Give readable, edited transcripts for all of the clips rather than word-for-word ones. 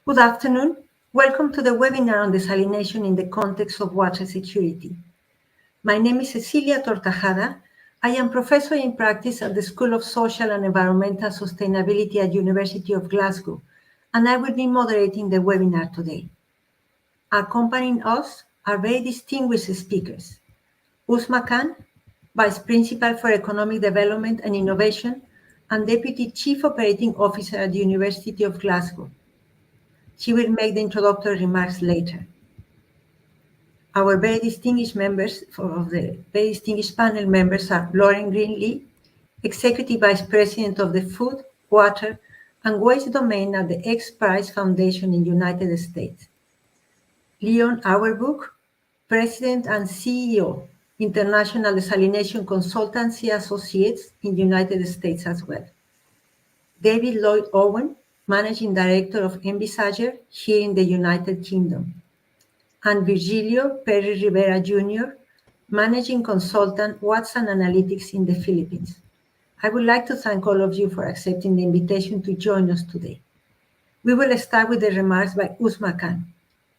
Good afternoon. Welcome to the webinar on desalination in the context of water security. My name is Cecilia Tortajada. I am professor in practice at the School of Social and Environmental Sustainability at University of Glasgow, and I will be moderating the webinar today. Accompanying us are very distinguished speakers. Uzma Khan, Vice Principal for Economic Development and Innovation and Deputy Chief Operating Officer at the University of Glasgow. She will make the introductory remarks later. Our very distinguished members of the very distinguished panel members are Lauren Greenlee, Executive Vice President of the Food, Water, and Waste Domain at the X Prize Foundation in the United States. Leon Auerbach, President and CEO, International Desalination Consultancy Associates in the United States as well. David Lloyd Owen, Managing Director of Envisager here in the United Kingdom, and Virgilio Perry Rivera Jr., Managing Consultant, Watson Analytics in the Philippines. I would like to thank all of you for accepting the invitation to join us today. We will start with the remarks by Uzma Khan.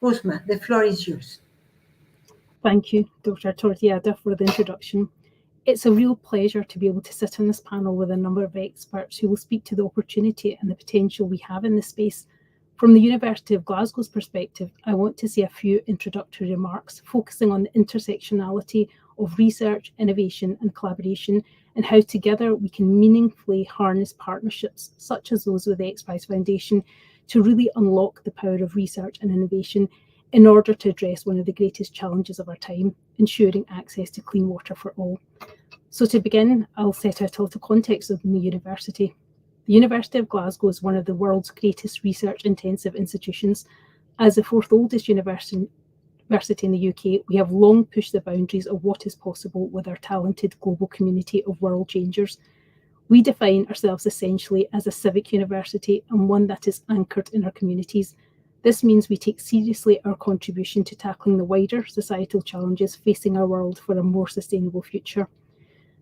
Uzma, the floor is yours. Thank you, Dr. Tortajada, for the introduction. It's a real pleasure to be able to sit on this panel with a number of experts who will speak to the opportunity and the potential we have in this space. From the University of Glasgow's perspective, I want to say a few introductory remarks focusing on the intersectionality of research, innovation and collaboration and how together we can meaningfully harness partnerships such as those with the X Prize Foundation to really unlock the power of research and innovation in order to address one of the greatest challenges of our time, ensuring access to clean water for all. So to begin, I'll set out a little context of the university. The University of Glasgow is one of the world's greatest research-intensive institutions. As the fourth oldest university in the UK, we have long pushed the boundaries of what is possible with our talented global community of world changers. We define ourselves essentially as a civic university and one that is anchored in our communities. This means we take seriously our contribution to tackling the wider societal challenges facing our world for a more sustainable future.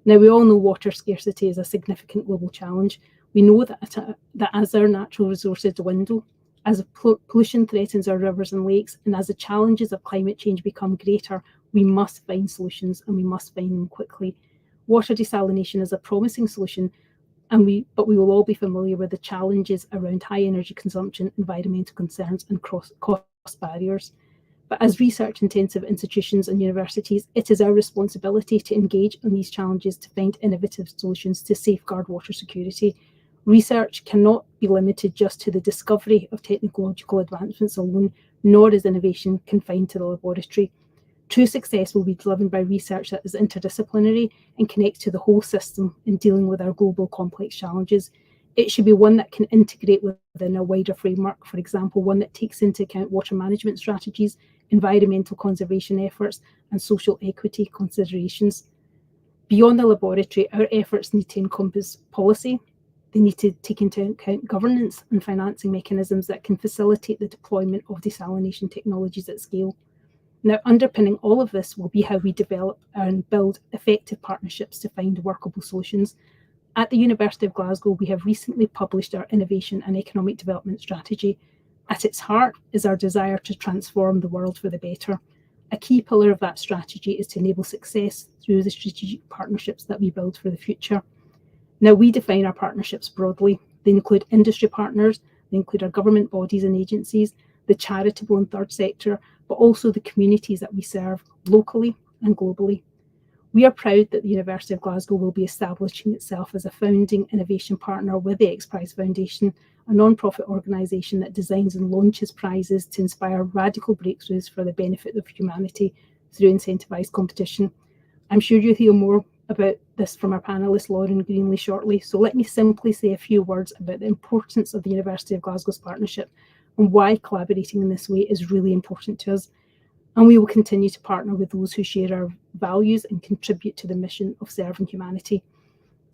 Now, we all know water scarcity is a significant global challenge. We know that as our natural resources dwindle, as pollution threatens our rivers and lakes, and as the challenges of climate change become greater, we must find solutions and we must find them quickly. Water desalination is a promising solution, but we will all be familiar with the challenges around high energy consumption, environmental concerns, and cost barriers. But as research-intensive institutions and universities, it is our responsibility to engage on these challenges to find innovative solutions to safeguard water security. Research cannot be limited just to the discovery of technological advancements alone, nor is innovation confined to the laboratory. True success will be delivered by research that is interdisciplinary and connects to the whole system in dealing with our global complex challenges. It should be one that can integrate within a wider framework, for example, one that takes into account water management strategies, environmental conservation efforts, and social equity considerations. Beyond the laboratory, our efforts need to encompass policy. They need to take into account governance and financing mechanisms that can facilitate the deployment of desalination technologies at scale. Now, underpinning all of this will be how we develop and build effective partnerships to find workable solutions. At the University of Glasgow, we have recently published our Innovation and Economic Development Strategy. At its heart is our desire to transform the world for the better. A key pillar of that strategy is to enable success through the strategic partnerships that we build for the future. Now, we define our partnerships broadly. They include industry partners, they include our government bodies and agencies, the charitable and third sector, but also the communities that we serve locally and globally. We are proud that the University of Glasgow will be establishing itself as a founding innovation partner with the X Prize Foundation, a non-profit organisation that designs and launches prizes to inspire radical breakthroughs for the benefit of humanity through incentivised competition. I'm sure you'll hear more about this from our panellist Lauren Greenlee shortly, so let me simply say a few words about the importance of the University of Glasgow's partnership and why collaborating in this way is really important to us. And we will continue to partner with those who share our values and contribute to the mission of serving humanity.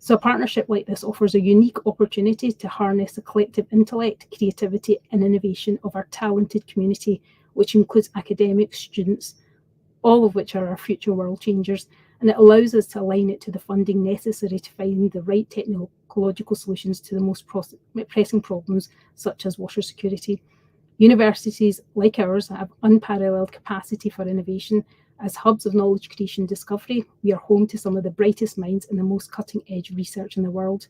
So a partnership like this offers a unique opportunity to harness the collective intellect, creativity and innovation of our talented community, which includes academics, students, all of which are our future world changers. And it allows us to align it to the funding necessary to find the right technological solutions to the most pressing problems, such as water security. Universities like ours have unparalleled capacity for innovation. As hubs of knowledge creation discovery, we are home to some of the brightest minds and the most cutting-edge research in the world.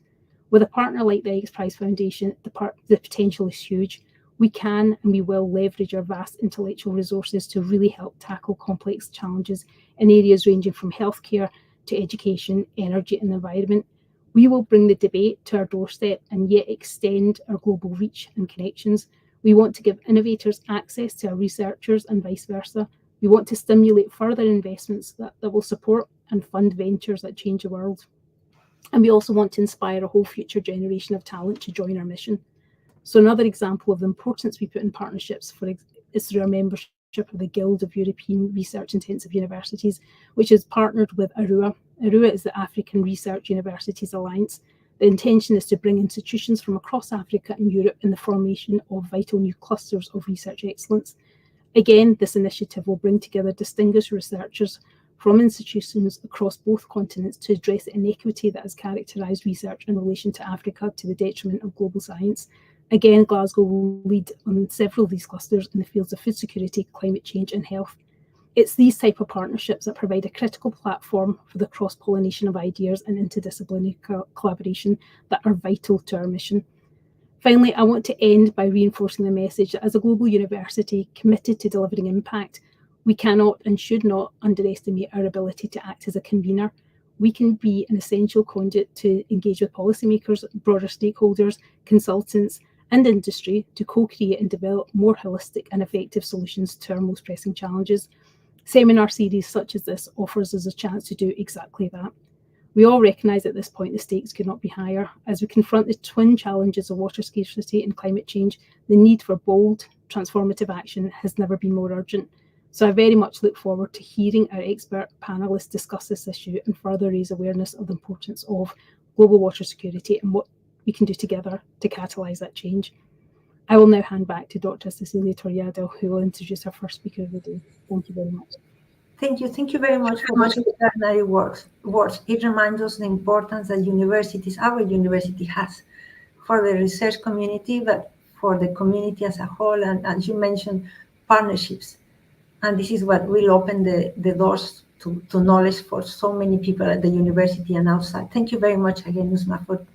With a partner like the X Prize Foundation, the potential is huge. We can and we will leverage our vast intellectual resources to really help tackle complex challenges in areas ranging from healthcare to education, energy, and the environment. We will bring the debate to our doorstep and yet extend our global reach and connections. We want to give innovators access to our researchers and vice versa. We want to stimulate further investments that will support and fund ventures that change the world. And we also want to inspire a whole future generation of talent to join our mission. So another example of the importance we put in partnerships is through our membership of the Guild of European Research Intensive Universities, which is partnered with ARUA. ARUA is the African Research Universities Alliance. The intention is to bring institutions from across Africa and Europe in the formation of vital new clusters of research excellence. Again, this initiative will bring together distinguished researchers from institutions across both continents to address the inequity that has characterised research in relation to Africa to the detriment of global science. Again, Glasgow will lead on several of these clusters in the fields of food security, climate change and health. It's these type of partnerships that provide a critical platform for the cross-pollination of ideas and interdisciplinary collaboration that are vital to our mission. Finally, I want to end by reinforcing the message that as a global university committed to delivering impact, we cannot and should not underestimate our ability to act as a convener. We can be an essential conduit to engage with policymakers, broader stakeholders, consultants, and industry to co-create and develop more holistic and effective solutions to our most pressing challenges. Seminar series such as this offers us a chance to do exactly that. We all recognise at this point the stakes could not be higher. As we confront the twin challenges of water scarcity and climate change, the need for bold, transformative action has never been more urgent. So I very much look forward to hearing our expert panellists discuss this issue and further raise awareness of the importance of global water security and what we can do together to catalyse that change. I will now hand back to Dr. Cecilia Toriado, who will introduce our first speaker of the day. Thank you very much. Thank you. Thank you very much for those extraordinary words. It reminds us the importance that our university has for the research community, but for the community as a whole, and as you mentioned, partnerships. And this is what will open the doors to knowledge for so many people at the university and outside. Thank you very much again, Uzma, for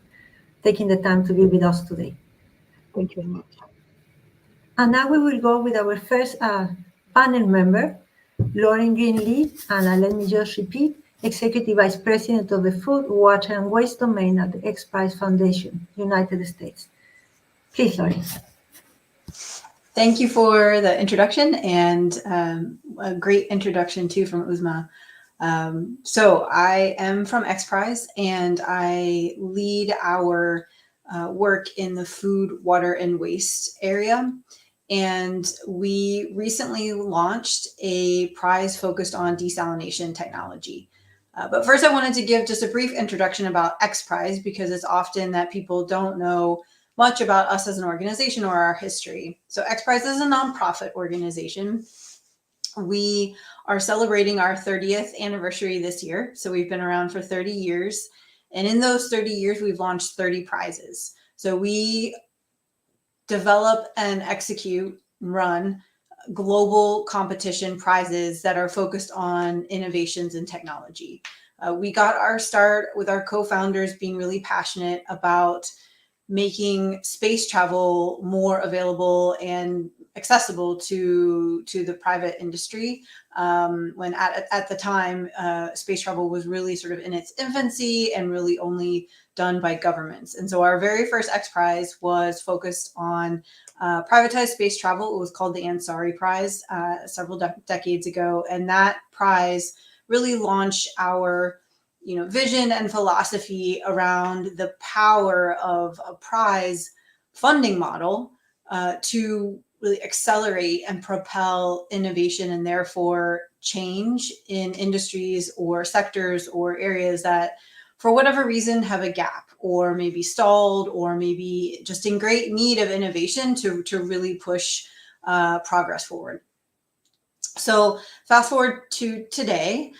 taking the time to be with us today. Thank you very much. And now we will go with our first panel member, Lauren Green-Lee, and let me just repeat, Executive Vice President of the Food, Water, and Waste Domain at the X Prize Foundation, United States. Please, Lauren. Thank you for the introduction, and a great introduction too from Uzma. So I am from X Prize, and I lead our work in the food, water, and waste area. And we recently launched a prize focused on desalination technology. But first I wanted to give just a brief introduction about X Prize, because it's often that people don't know much about us as an organization or our history. So X Prize is a nonprofit organization. We are celebrating our 30th anniversary this year. So we've been around for 30 years. And in those 30 years, we've launched 30 prizes. So we develop and execute and run global competition prizes that are focused on innovations in technology. We got our start with our co-founders being really passionate about making space travel more available and accessible to the private industry. When at the time, space travel was really sort of in its infancy and really only done by governments. And so our very first X Prize was focused on privatized space travel. It was called the Ansari Prize several decades ago. And that prize really launched our vision and philosophy around the power of a prize funding model to really accelerate and propel innovation and therefore change in industries or sectors or areas that, for whatever reason, have a gap or maybe stalled or maybe just in great need of innovation to really push progress forward. So fast forward to today,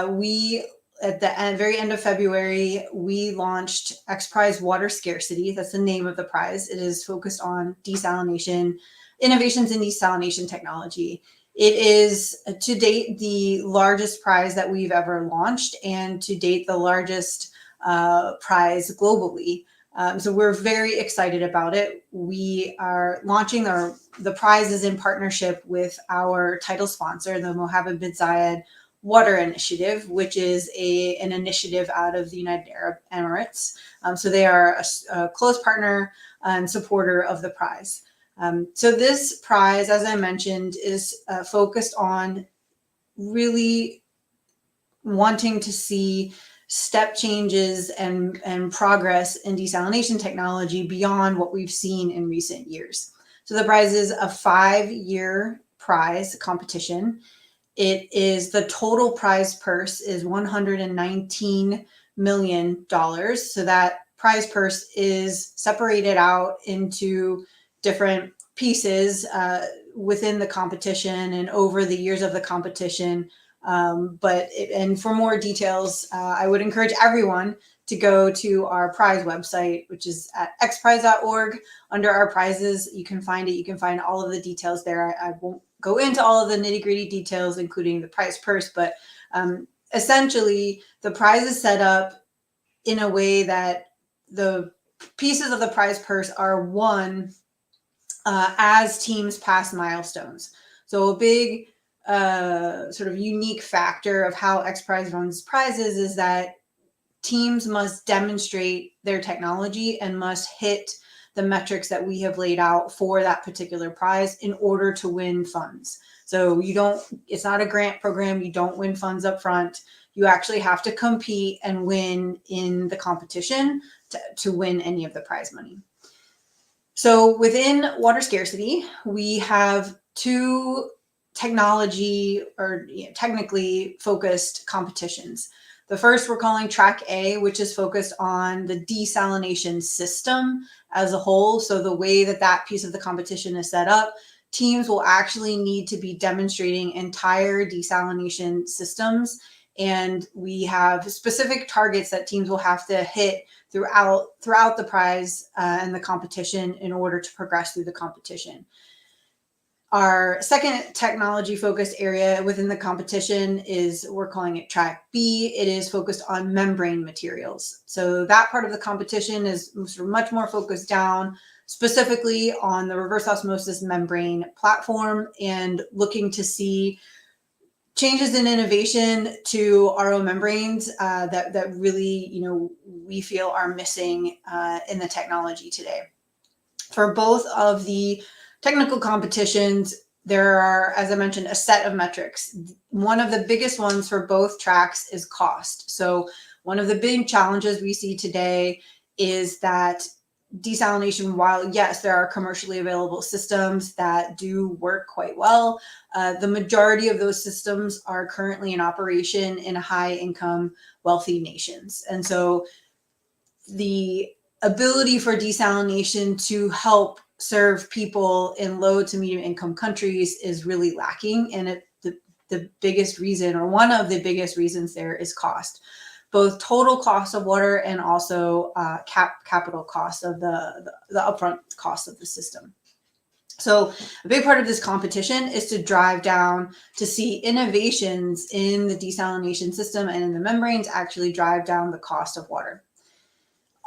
we at the very end of February, we launched X Prize Water Scarcity. That's the name of the prize. It is focused on desalination, innovations in desalination technology. It is to date the largest prize that we've ever launched, and to date the largest prize globally. So we're very excited about it. We are launching the prizes in partnership with our title sponsor, the Mohammed bin Zayed Water Initiative, which is an initiative out of the United Arab Emirates. So they are a close partner and supporter of the prize. So this prize, as I mentioned, is focused on really wanting to see step changes and progress in desalination technology beyond what we've seen in recent years. So the prize is a 5-year prize competition. It is the total prize purse is $119 million. So that prize purse is separated out into different pieces within the competition and over the years of the competition. And for more details, I would encourage everyone to go to our prize website, which is at xprize.org. Under our prizes, you can find it. You can find all of the details there. I won't go into all of the nitty-gritty details, including the prize purse, but essentially the prize is set up in a way that the pieces of the prize purse are won as teams pass milestones. So a big sort of unique factor of how X Prize runs prizes is that teams must demonstrate their technology and must hit the metrics that we have laid out for that particular prize in order to win funds. So it's not a grant program. You don't win funds up front. You actually have to compete and win in the competition to win any of the prize money. So within water scarcity, we have 2 technology or technically focused competitions. The first we're calling Track A, which is focused on the desalination system as a whole. So the way that piece of the competition is set up, teams will actually need to be demonstrating entire desalination systems. And we have specific targets that teams will have to hit throughout the prize and the competition in order to progress through the competition. Our second technology focused area within the competition we're calling it Track B. It is focused on membrane materials. So that part of the competition is much more focused down specifically on the reverse osmosis membrane platform and looking to see changes in innovation to RO membranes that really, we feel are missing in the technology today. For both of the technical competitions, there are, as I mentioned, a set of metrics. One of the biggest ones for both tracks is cost. So one of the big challenges we see today is that desalination, while yes, there are commercially available systems that do work quite well, the majority of those systems are currently in operation in high income, wealthy nations. And so the ability for desalination to help serve people in low to medium income countries is really lacking. And the biggest reason, or one of the biggest reasons there, is cost, both total cost of water and also capital cost of the upfront cost of the system. So a big part of this competition is to drive down to see innovations in the desalination system and in the membranes actually drive down the cost of water.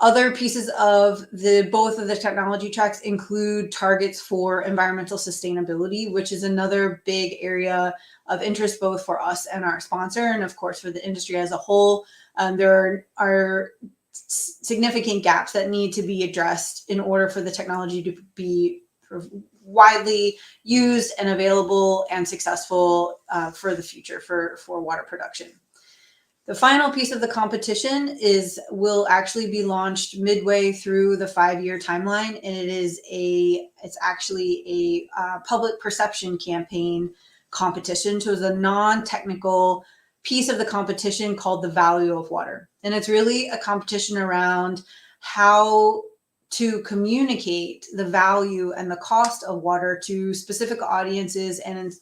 Other pieces of both of the technology tracks include targets for environmental sustainability, which is another big area of interest both for us and our sponsor, and of course for the industry as a whole. There are significant gaps that need to be addressed in order for the technology to be widely used and available and successful for the future for water production. The final piece of the competition will actually be launched midway through the 5-year timeline, and it's actually a public perception campaign competition. So it's a non-technical piece of the competition called the Value of Water, and it's really a competition around how to communicate the value and the cost of water to specific audiences and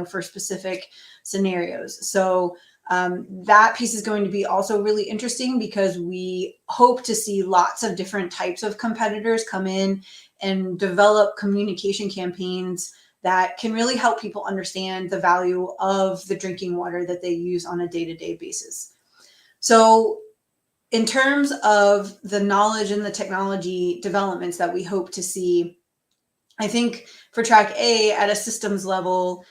for specific scenarios. So That piece is going to be also really interesting because we hope to see lots of different types of competitors come in and develop communication campaigns that can really help people understand the value of the drinking water that they use on a day-to-day basis. So in terms of the knowledge and the technology developments that we hope to see, I think for track A at a systems level,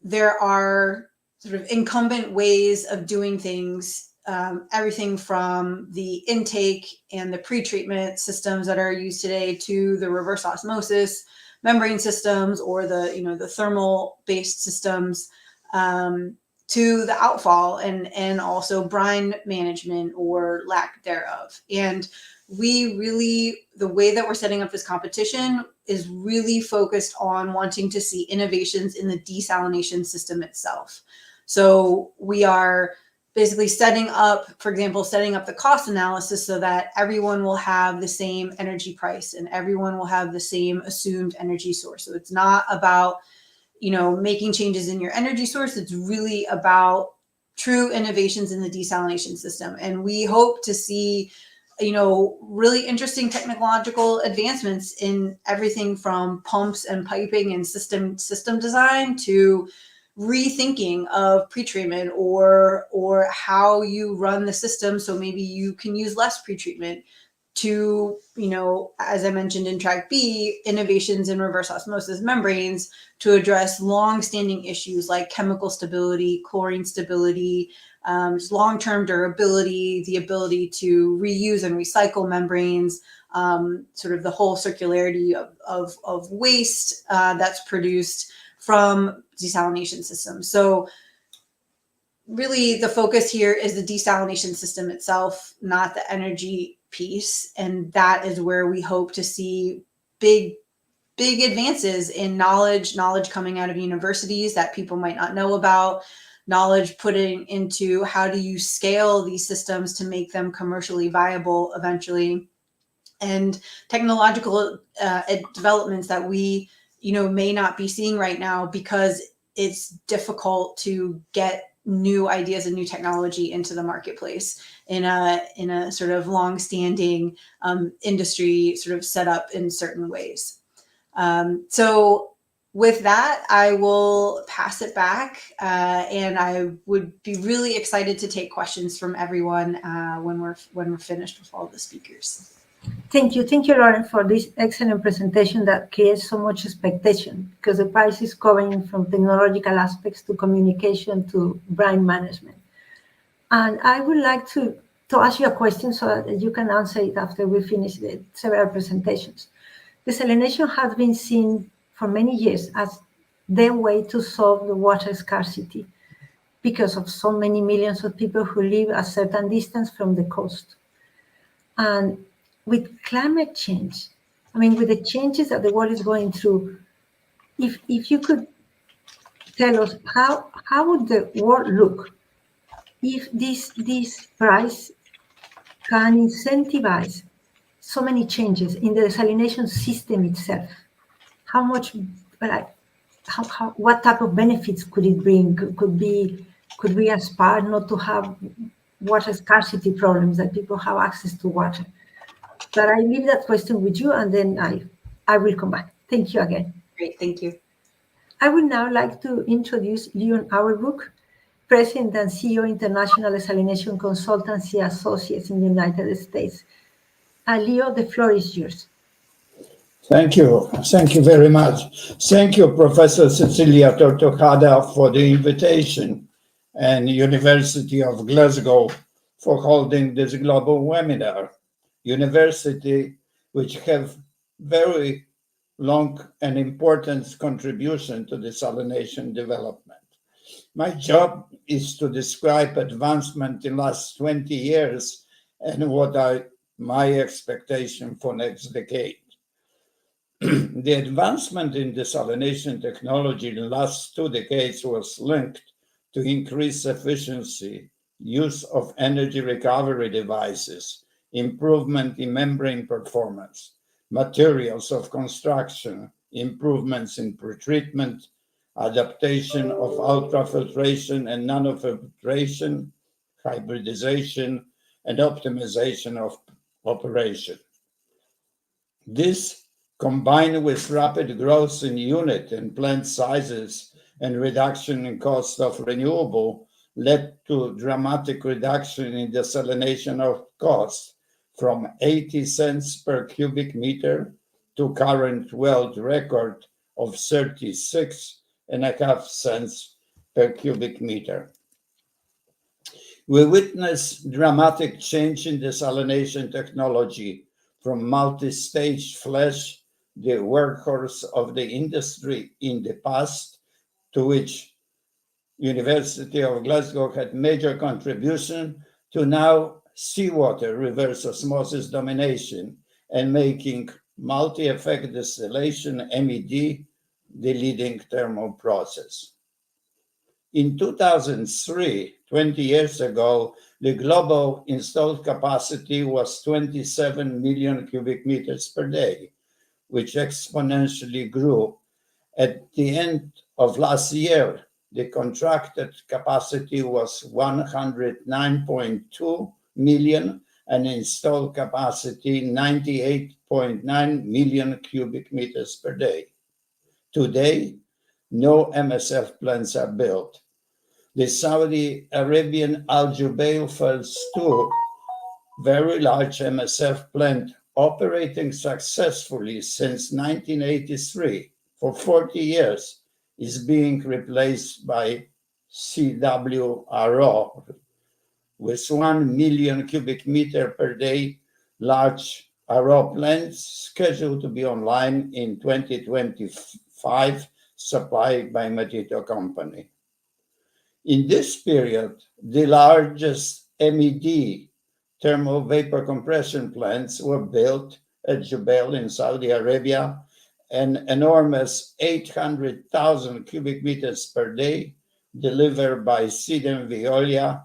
there are sort of incumbent ways of doing things, everything from the intake and the pretreatment systems that are used today to the reverse osmosis membrane systems or the thermal based systems, to the outfall and also brine management or lack thereof. And the way that we're setting up this competition is really focused on wanting to see innovations in the desalination system itself. So we are basically setting up the cost analysis so that everyone will have the same energy price and everyone will have the same assumed energy source. So it's not about, making changes in your energy source. It's really about true innovations in the desalination system. And we hope to see really interesting technological advancements in everything from pumps and piping and system design to rethinking of pretreatment or how you run the system. So maybe you can use less pretreatment to, as I mentioned in track B, innovations in reverse osmosis membranes to address long-standing issues like chemical stability, chlorine stability, long-term durability, the ability to reuse and recycle membranes, sort of the whole circularity of waste that's produced from desalination systems. So really the focus here is the desalination system itself, not the energy piece. And that is where we hope to see big advances in knowledge coming out of universities that people might not know about, knowledge putting into how do you scale these systems to make them commercially viable eventually, and technological developments that we may not be seeing right now because it's difficult to get new ideas and new technology into the marketplace in a sort of long-standing industry sort of set up in certain ways. So with that, I will pass it back, and I would be really excited to take questions from everyone when we're finished with all the speakers. Thank you, Lauren, for this excellent presentation that creates so much expectation because the price is covering from technological aspects to communication to brand management. And I would like to ask you a question so that you can answer it after we finish the several presentations. Desalination has been seen for many years as the way to solve the water scarcity because of so many millions of people who live a certain distance from the coast. And with climate change, with the changes that the world is going through, if you could tell us how would the world look if this price can incentivize so many changes in the desalination system itself? How much, what type of benefits could it bring? Could we aspire not to have water scarcity problems, that people have access to water? But I leave that question with you, and then I will come back. Thank you again. Great, thank you. I would now like to introduce Leon Auerbach, President and CEO, International Desalination Consultancy Associates in the United States. Leo, the floor is yours. Thank you. Thank you very much. Thank you, Professor Cecilia Tortojada, for the invitation, and University of Glasgow for holding this global webinar. University, which have very long and important contribution to desalination development. My job is to describe advancement in last 20 years and what are my expectation for next decade. The advancement in desalination technology in the last 2 decades was linked to increased efficiency, use of energy recovery devices, improvement in membrane performance, materials of construction, improvements in pretreatment, adaptation of ultrafiltration and nanofiltration, hybridization, and optimization of operation. This, combined with rapid growth in unit and plant sizes and reduction in cost of renewable, led to dramatic reduction in desalination of costs from 80 cents per cubic meter to current world record of 36.5 cents per cubic meter. We witness dramatic change in desalination technology from multi-stage flash, the workhorse of the industry in the past, to which University of Glasgow had major contribution, to now seawater reverse osmosis domination and making multi-effect distillation, MED, the leading thermal process. In 2003, 20 years ago, the global installed capacity was 27 million cubic meters per day, which exponentially grew. At the end of last year, the contracted capacity was 109.2 million and installed capacity 98.9 million cubic meters per day. Today, no MSF plants are built. The Saudi Arabian Al Jubail Phase 2, very large MSF plant operating successfully since 1983 for 40 years, is being replaced by CWRO with 1 million cubic meter per day large RO plants scheduled to be online in 2025, supplied by Matito Company. In this period, the largest MED thermal vapor compression plants were built at Jubail in Saudi Arabia, an enormous 800,000 cubic meters per day delivered by Sidem Veolia,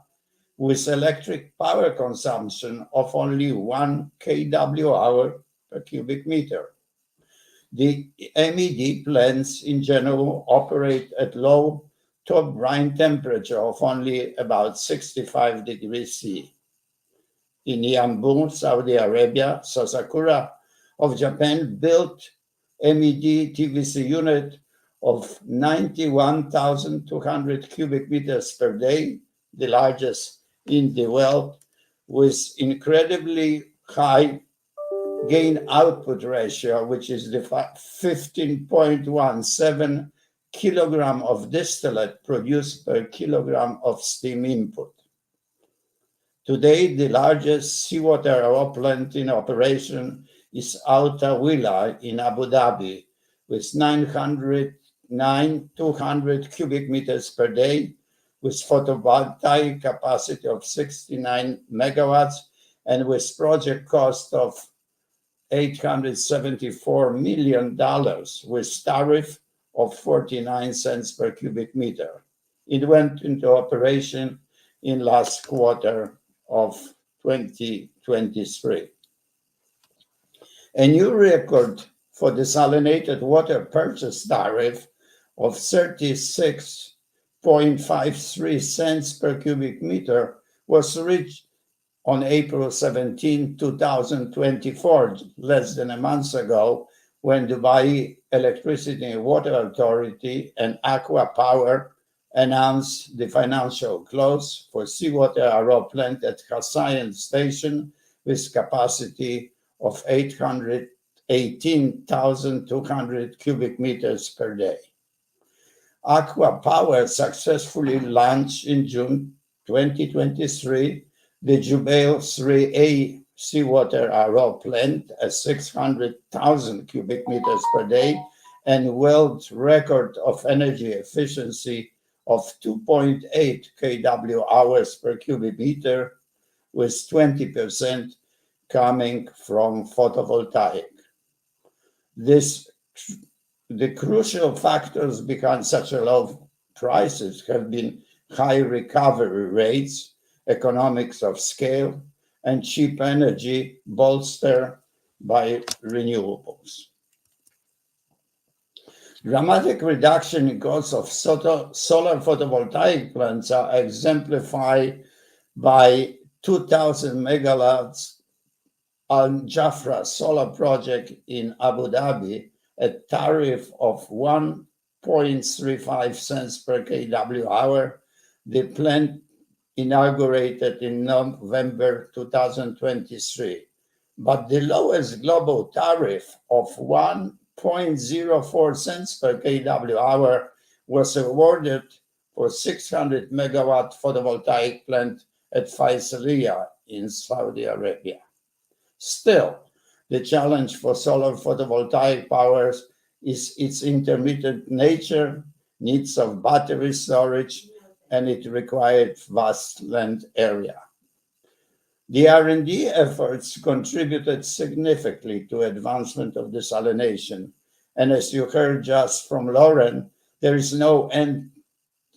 with electric power consumption of only 1 kWh per cubic meter. The MED plants in general operate at low top brine temperature of only about 65 degrees C. In Yanbu, Saudi Arabia, Sasakura of Japan built MED TVC unit of 91,200 cubic meters per day, the largest in the world, with incredibly high gain output ratio, which is the 15.17 kilogram of distillate produced per kilogram of steam input. Today, the largest seawater RO plant in operation is Al Tawila in Abu Dhabi, with 200 cubic meters per day, with photovoltaic capacity of 69 megawatts, and with project cost of $874 million, with tariff of 49 cents per cubic meter. It went into operation in last quarter of 2023. A new record for desalinated water purchase tariff of 36.53 cents per cubic meter was reached on April 17, 2024, less than a month ago, when Dubai Electricity and Water Authority and Aqua Power announced the financial close for seawater RO plant at Hussain Station with capacity of 818,200 cubic meters per day. Aqua Power successfully launched in June 2023 the Jubail 3A seawater RO plant at 600,000 cubic meters per day and world record of energy efficiency of 2.8 kW hours per cubic meter, with 20% coming from photovoltaic. The crucial factors behind such a low prices have been high recovery rates, economics of scale, and cheap energy bolstered by renewables. Dramatic reduction in costs of solar photovoltaic plants are exemplified by 2,000 megawatts Al Jafra solar project in Abu Dhabi, a tariff of 1.35 cents per kWh. The plant inaugurated in November 2023, but the lowest global tariff of 1.04 cents per kWh was awarded for 600 megawatt photovoltaic plant at Faisaliya in Saudi Arabia. Still, the challenge for solar photovoltaic powers is its intermittent nature, needs of battery storage, and it required vast land area. The R&D efforts contributed significantly to advancement of desalination, and as you heard just from Lauren, there is no end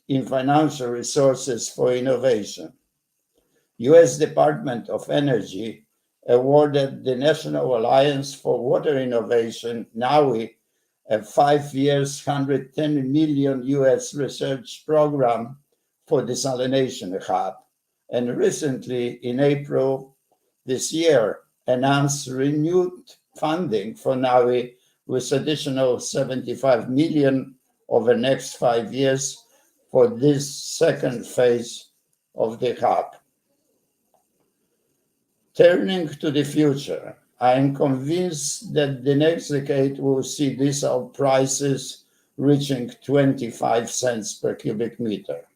in financial resources for innovation. U.S. Department of Energy awarded the National Alliance for Water Innovation, NAWI, a 5 years, $110 million US research program for desalination hub, and recently in April this year announced renewed funding for NAWI with additional 75 million over the next 5 years for this second phase of the hub. Turning to the future, I am convinced that the next decade will see diesel prices reaching 25 cents per cubic meter.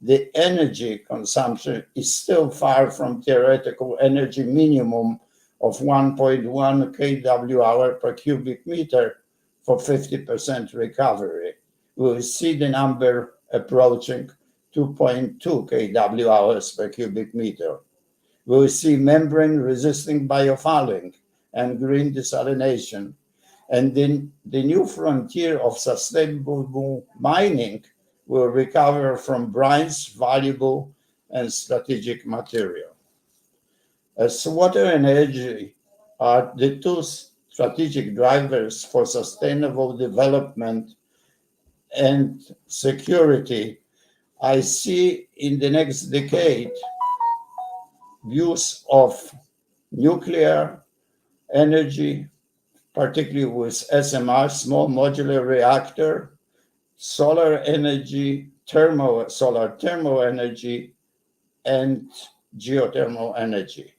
The energy consumption is still far from theoretical energy minimum of 1.1 kWh per cubic meter for 50% recovery. We will see the number approaching 2.2 kWh per cubic meter. We will see membrane-resisting biofouling and green desalination, and then the new frontier of sustainable mining will recover from brines valuable and strategic material. As water and energy are the two strategic drivers for sustainable development and security, I see in the next decade use of nuclear energy, particularly with SMR, small modular reactor, solar energy, solar thermal energy, and geothermal energy.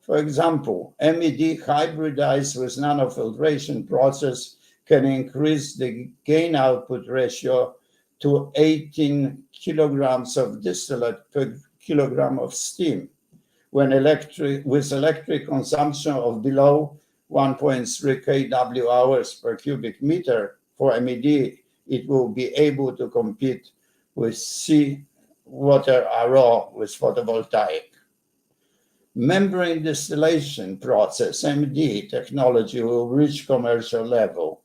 For example, MED hybridized with nanofiltration process can increase the gain output ratio to 18 kilograms of distillate per kilogram of steam. When with electric consumption of below 1.3 kWh per cubic meter for MED, it will be able to compete with seawater RO with photovoltaic. Membrane distillation process, MED technology, will reach commercial level.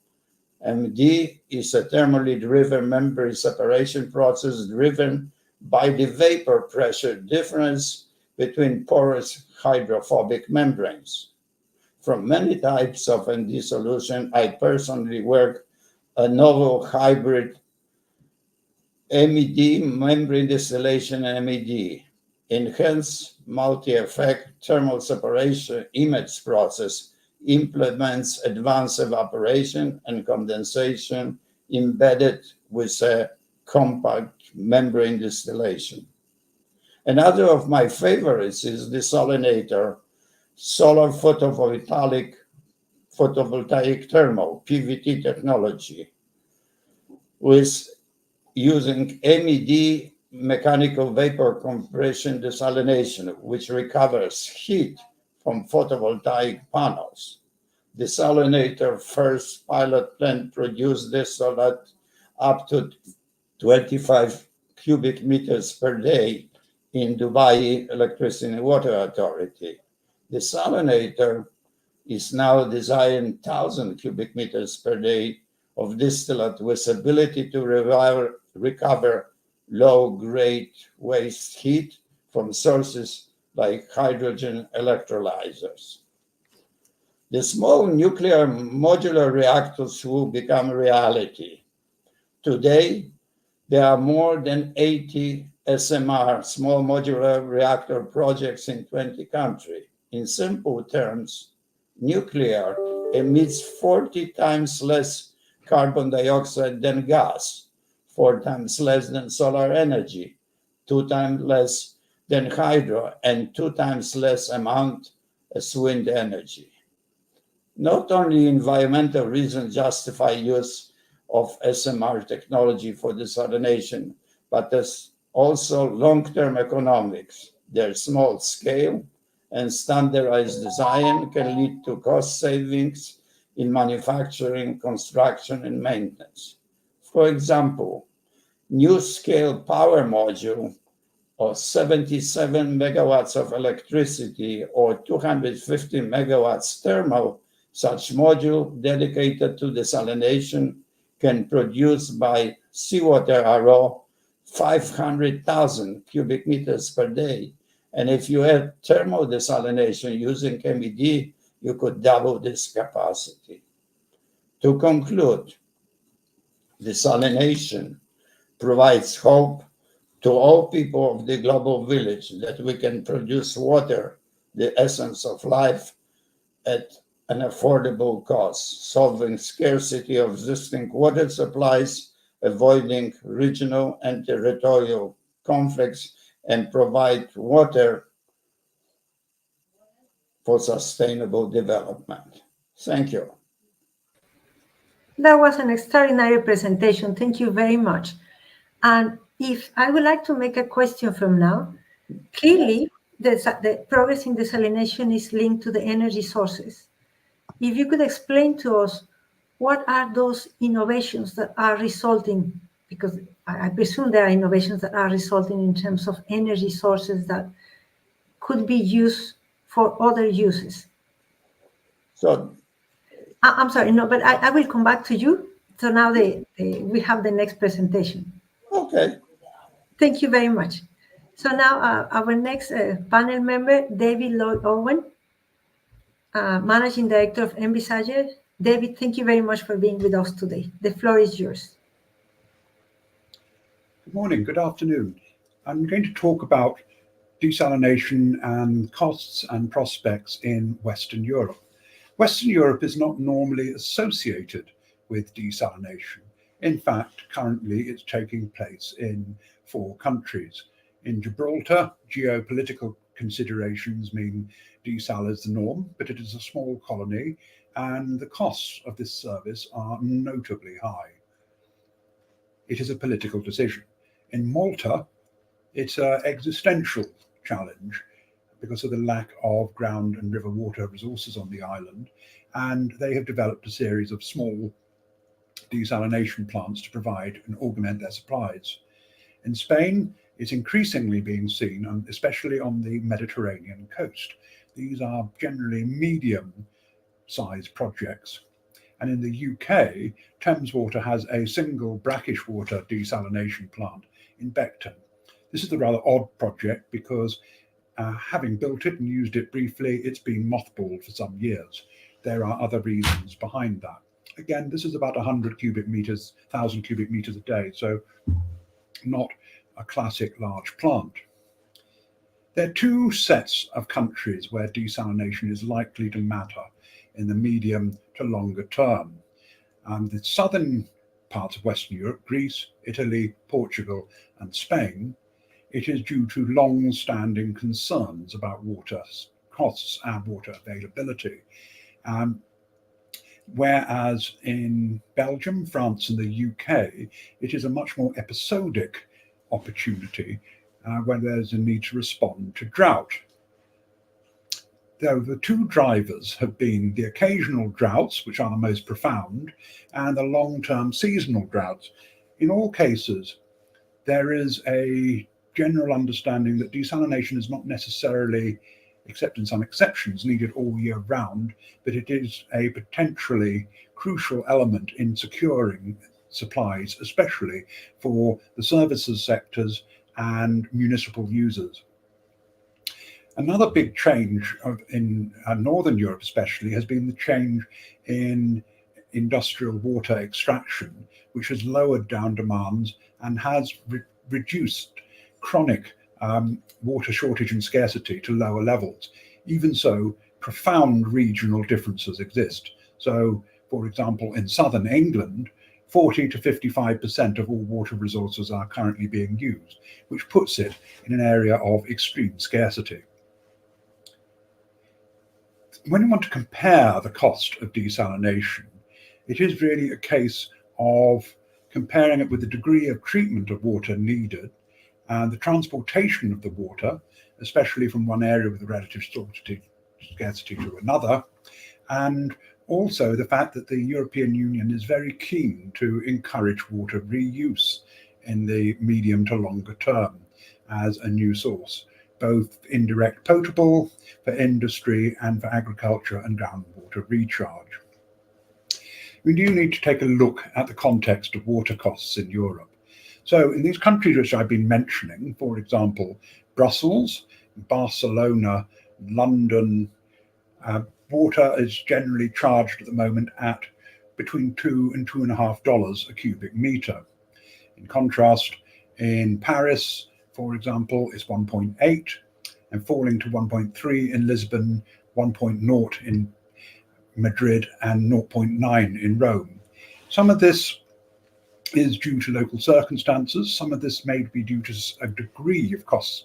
MED is a thermally driven membrane separation process driven by the vapor pressure difference between porous hydrophobic membranes. From many types of MED solution, I personally work a novel hybrid MED, membrane distillation and MED, enhanced multi-effect thermal separation image process implements advanced evaporation and condensation embedded with a compact membrane distillation. Another of my favorites is desalinator, solar photovoltaic thermal, PVT technology, with using MED mechanical vapor compression desalination, which recovers heat from photovoltaic panels. Desalinator first pilot plant produced distillate up to 25 cubic meters per day in Dubai Electricity and Water Authority. Desalinator is now designed 1,000 cubic meters per day of distillate with ability to recover low-grade waste heat from sources like hydrogen electrolyzers. The small nuclear modular reactors will become reality. Today, there are more than 80 SMR, small modular reactor projects in 20 countries. In simple terms, nuclear emits 40 times less carbon dioxide than gas, 4 times less than solar energy, 2 times less than hydro, and 2 times less amount as wind energy. Not only environmental reasons justify use of SMR technology for desalination, but there's also long-term economics. Their small scale and standardized design can lead to cost savings in manufacturing, construction, and maintenance. For example, NuScale power module or 77 megawatts of electricity or 250 megawatts thermal, such module dedicated to desalination can produce by seawater RO 500,000 cubic meters per day. And if you add thermal desalination using MED, you could double this capacity. To conclude, desalination provides hope to all people of the global village that we can produce water, the essence of life, at an affordable cost, solving scarcity of existing water supplies, avoiding regional and territorial conflicts, and provide water for sustainable development. Thank you. That was an extraordinary presentation. Thank you very much. And if I would like to make a question from now, clearly the progress in desalination is linked to the energy sources. If you could explain to us what are those innovations that are resulting, because I presume there are innovations that are resulting in terms of energy sources that could be used for other uses. So, I'm sorry, no, but I will come back to you. So now we have the next presentation. okay. Thank you very much. So now our next panel member, David Lloyd Owen, Managing Director of Envisager. David, thank you very much for being with us today. The floor is yours. Good morning, good afternoon. I'm going to talk about desalination and costs and prospects in Western Europe. Western Europe is not normally associated with desalination. In fact, currently it's taking place in 4 countries. In Gibraltar, geopolitical considerations mean desal is the norm, but it is a small colony and the costs of this service are notably high. It is a political decision. In Malta, it's an existential challenge because of the lack of ground and river water resources on the island, and they have developed a series of small desalination plants to provide and augment their supplies. In Spain, it's increasingly being seen, especially on the Mediterranean coast. These are generally medium-sized projects. And in the UK, Thames Water has a single brackish water desalination plant in Beckton. This is a rather odd project because having built it and used it briefly, it's been mothballed for some years. There are other reasons behind that. Again, this is about 1,000 cubic meters a day, so not a classic large plant. There are 2 sets of countries where desalination is likely to matter in the medium to longer term. The southern parts of Western Europe, Greece, Italy, Portugal, and Spain, it is due to long-standing concerns about water costs and water availability. Whereas in Belgium, France, and the UK, it is a much more episodic opportunity when there's a need to respond to drought. Though the 2 drivers have been the occasional droughts, which are the most profound, and the long-term seasonal droughts. In all cases, there is a general understanding that desalination is not necessarily, except in some exceptions, needed all year round, but it is a potentially crucial element in securing supplies, especially for the services sectors and municipal users. Another big change in Northern Europe especially has been the change in industrial water extraction, which has lowered down demands and has reduced chronic water shortage and scarcity to lower levels. Even so, profound regional differences exist. So, for example, in southern England, 40 to 55% of all water resources are currently being used, which puts it in an area of extreme scarcity. When you want to compare the cost of desalination, it is really a case of comparing it with the degree of treatment of water needed and the transportation of the water, especially from one area with a relative scarcity to another, and also the fact that the European Union is very keen to encourage water reuse in the medium to longer term as a new source, both indirect potable for industry and for agriculture and groundwater recharge. We do need to take a look at the context of water costs in Europe. So in these countries which I've been mentioning, for example, Brussels, Barcelona, London, water is generally charged at the moment at between $2 and $2.50 a cubic meter. In contrast, in Paris, for example, it's 1.8 and falling to 1.3 in Lisbon, 1.0 in Madrid and 0.9 in Rome. Some of this is due to local circumstances. Some of this may be due to a degree of cross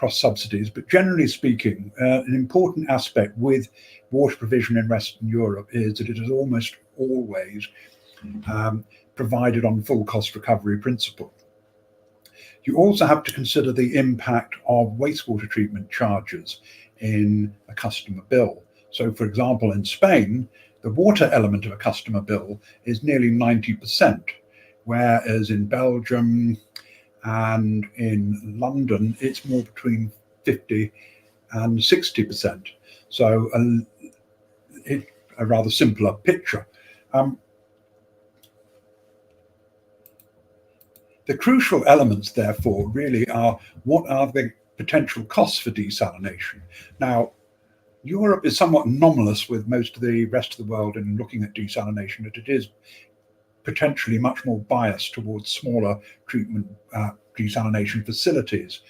subsidies, but generally speaking, an important aspect with water provision in Western Europe is that it is almost always provided on full cost recovery principle. You also have to consider the impact of wastewater treatment charges in a customer bill. So, for example, in Spain, the water element of a customer bill is nearly 90%, whereas in Belgium and in London, it's more between 50 and 60%. So a rather simpler picture. The crucial elements, therefore, really are what are the potential costs for desalination. Now, Europe is somewhat anomalous with most of the rest of the world in looking at desalination, that it is potentially much more biased towards smaller treatment desalination facilities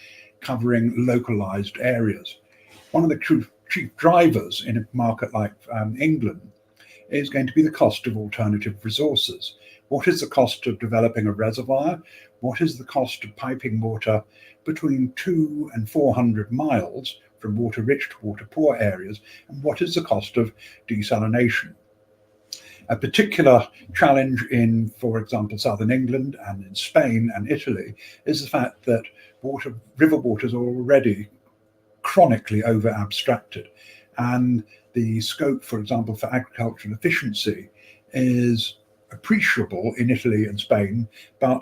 covering localized areas. One of the chief drivers in a market like England is going to be the cost of alternative resources. What is the cost of developing a reservoir? What is the cost of piping water between 200 and 400 miles from water-rich to water-poor areas? And what is the cost of desalination? A particular challenge in, for example, southern England and in Spain and Italy is the fact that river waters are already chronically over-abstracted. And the scope, for example, for agricultural efficiency is appreciable in Italy and Spain, but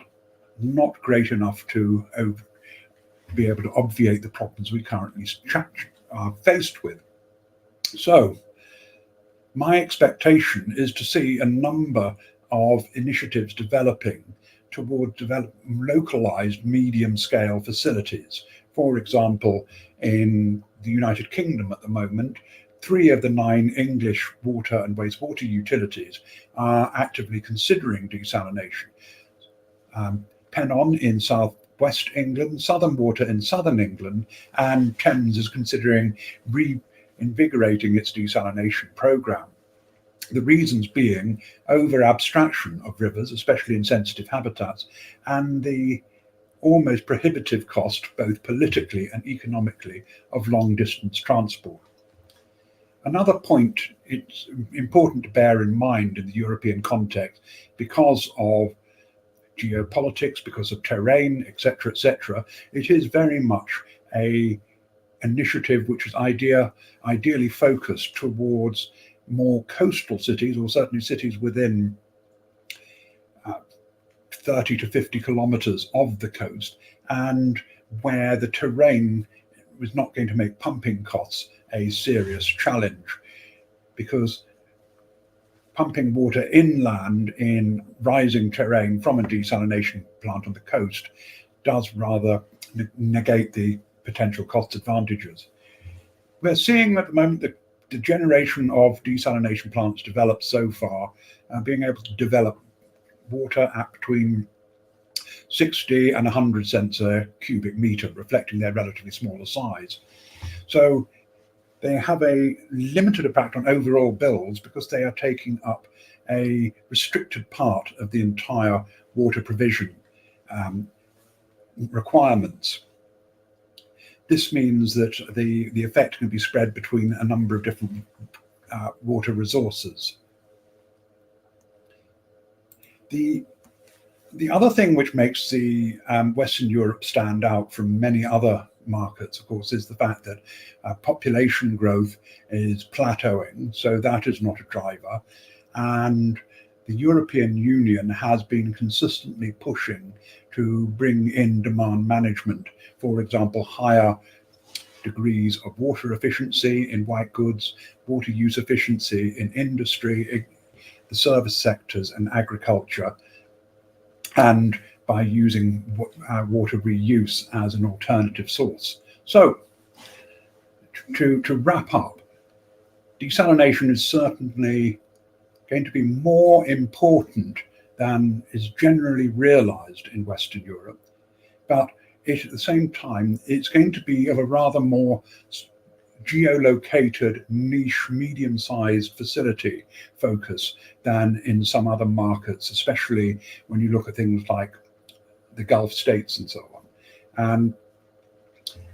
not great enough to be able to obviate the problems we currently are faced with. So my expectation is to see a number of initiatives developing toward localized medium-scale facilities. For example, in the United Kingdom at the moment, 3 of the 9 English water and wastewater utilities are actively considering desalination. Pennon in southwest England, Southern Water in southern England, and Thames is considering reinvigorating its desalination program. The reasons being over-abstraction of rivers, especially in sensitive habitats, and the almost prohibitive cost, both politically and economically, of long-distance transport. Another point it's important to bear in mind in the European context, because of geopolitics, because of terrain, etc., it is very much an initiative which is ideally focused towards more coastal cities, or certainly cities within 30 to 50 kilometers of the coast, and where the terrain was not going to make pumping costs a serious challenge, because pumping water inland in rising terrain from a desalination plant on the coast does rather negate the potential cost advantages. We're seeing at the moment that the generation of desalination plants developed so far, being able to develop water at between 60 and 100 cents a cubic meter, reflecting their relatively smaller size. So they have a limited impact on overall bills because they are taking up a restricted part of the entire water provision requirements. This means that the effect can be spread between a number of different water resources. The other thing which makes the Western Europe stand out from many other markets, of course, is the fact that population growth is plateauing, so that is not a driver. And the European Union has been consistently pushing to bring in demand management, for example, higher degrees of water efficiency in white goods, water use efficiency in industry, the service sectors and agriculture, and by using water reuse as an alternative source. So to wrap up, desalination is certainly going to be more important than is generally realized in Western Europe, but at the same time, it's going to be of a rather more geolocated, niche, medium-sized facility focus than in some other markets, especially when you look at things like the Gulf states and so on. And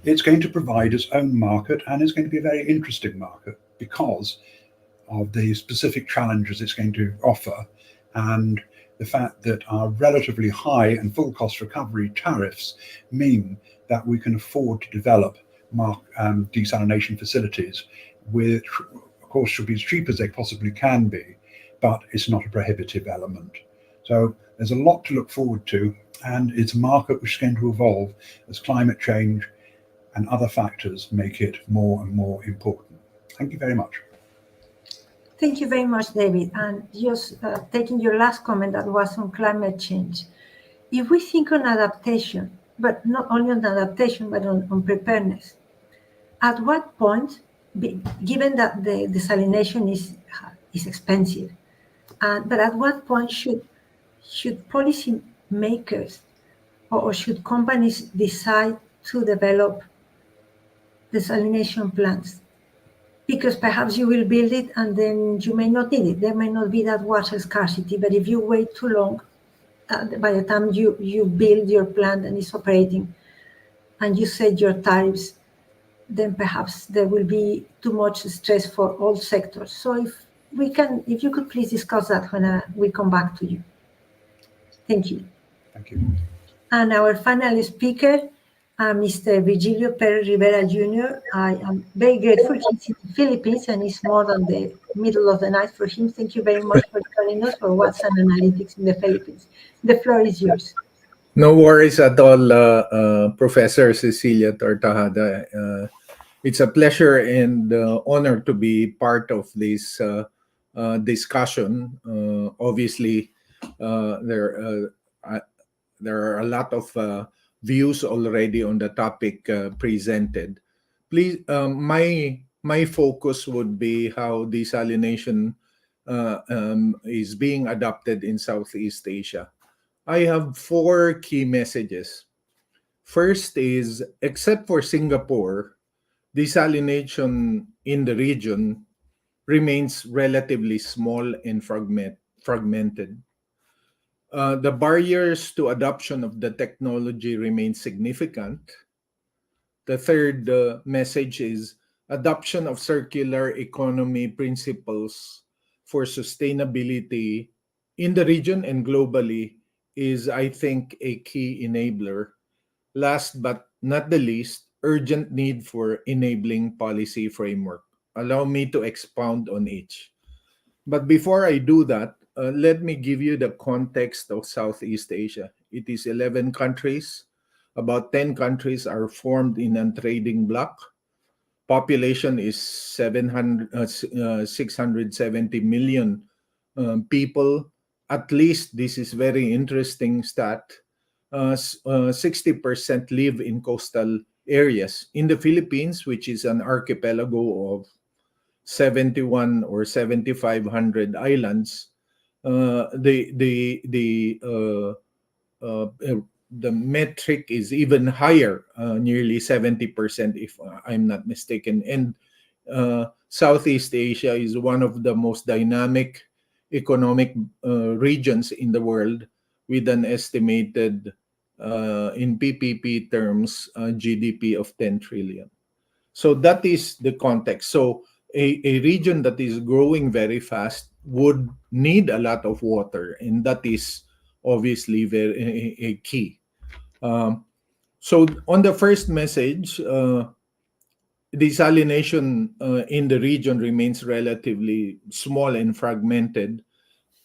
it's going to provide its own market, and it's going to be a very interesting market because of the specific challenges it's going to offer, and the fact that our relatively high and full cost recovery tariffs mean that we can afford to develop desalination facilities, which of course should be as cheap as they possibly can be, but it's not a prohibitive element. So there's a lot to look forward to, and it's a market which is going to evolve as climate change and other factors make it more and more important. Thank you very much. Thank you very much, David. And just taking your last comment that was on climate change. If we think on adaptation, but not only on adaptation, but on preparedness, at what point, given that the desalination is expensive, but at what point should policy makers or should companies decide to develop desalination plants? Because perhaps you will build it and then you may not need it. There may not be that water scarcity, but if you wait too long, by the time you build your plant and it's operating and you set your tariffs, then perhaps there will be too much stress for all sectors. So if you could please discuss that when we come back to you. Thank you. Thank you. And our final speaker, Mr. Virgilio Perez Rivera Jr. I am very grateful. He's in the Philippines and it's more than the middle of the night for him. Thank you very much for joining us for What's an Analytics in the Philippines. The floor is yours. No worries at all, Professor Cecilia Tortajada. It's a pleasure and honor to be part of this discussion. Obviously, there are a lot of views already on the topic presented. Please, my focus would be how desalination is being adopted in Southeast Asia. I have 4 key messages. First is, except for Singapore, desalination in the region remains relatively small and fragmented. The barriers to adoption of the technology remain significant. The third message is adoption of circular economy principles for sustainability in the region and globally is, I think, a key enabler. Last but not the least, urgent need for enabling policy framework. Allow me to expound on each. But before I do that, let me give you the context of Southeast Asia. It is 11 countries. About 10 countries are formed in a trading bloc. Population is 670 million people. At least, this is very interesting stat, 60% live in coastal areas. In the Philippines, which is an archipelago of 71 or 7,500 islands, the metric is even higher, nearly 70%, if I'm not mistaken. And Southeast Asia is one of the most dynamic economic regions in the world, with an estimated, in PPP terms, GDP of 10 trillion. So that is the context. So a region that is growing very fast would need a lot of water, and that is obviously very a key. So on the first message, desalination in the region remains relatively small and fragmented.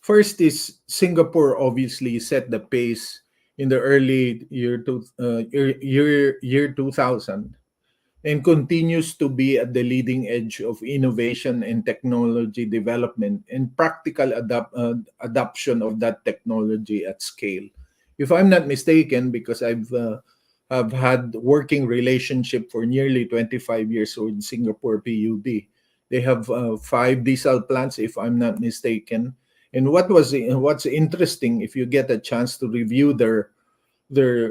First is Singapore obviously set the pace in the early year 2000, and continues to be at the leading edge of innovation and technology development and practical adoption of that technology at scale. If I'm not mistaken, because I've had working relationship for nearly 25 years with Singapore PUB. They have 5 desal plants, if I'm not mistaken. And what's interesting, if you get a chance to review their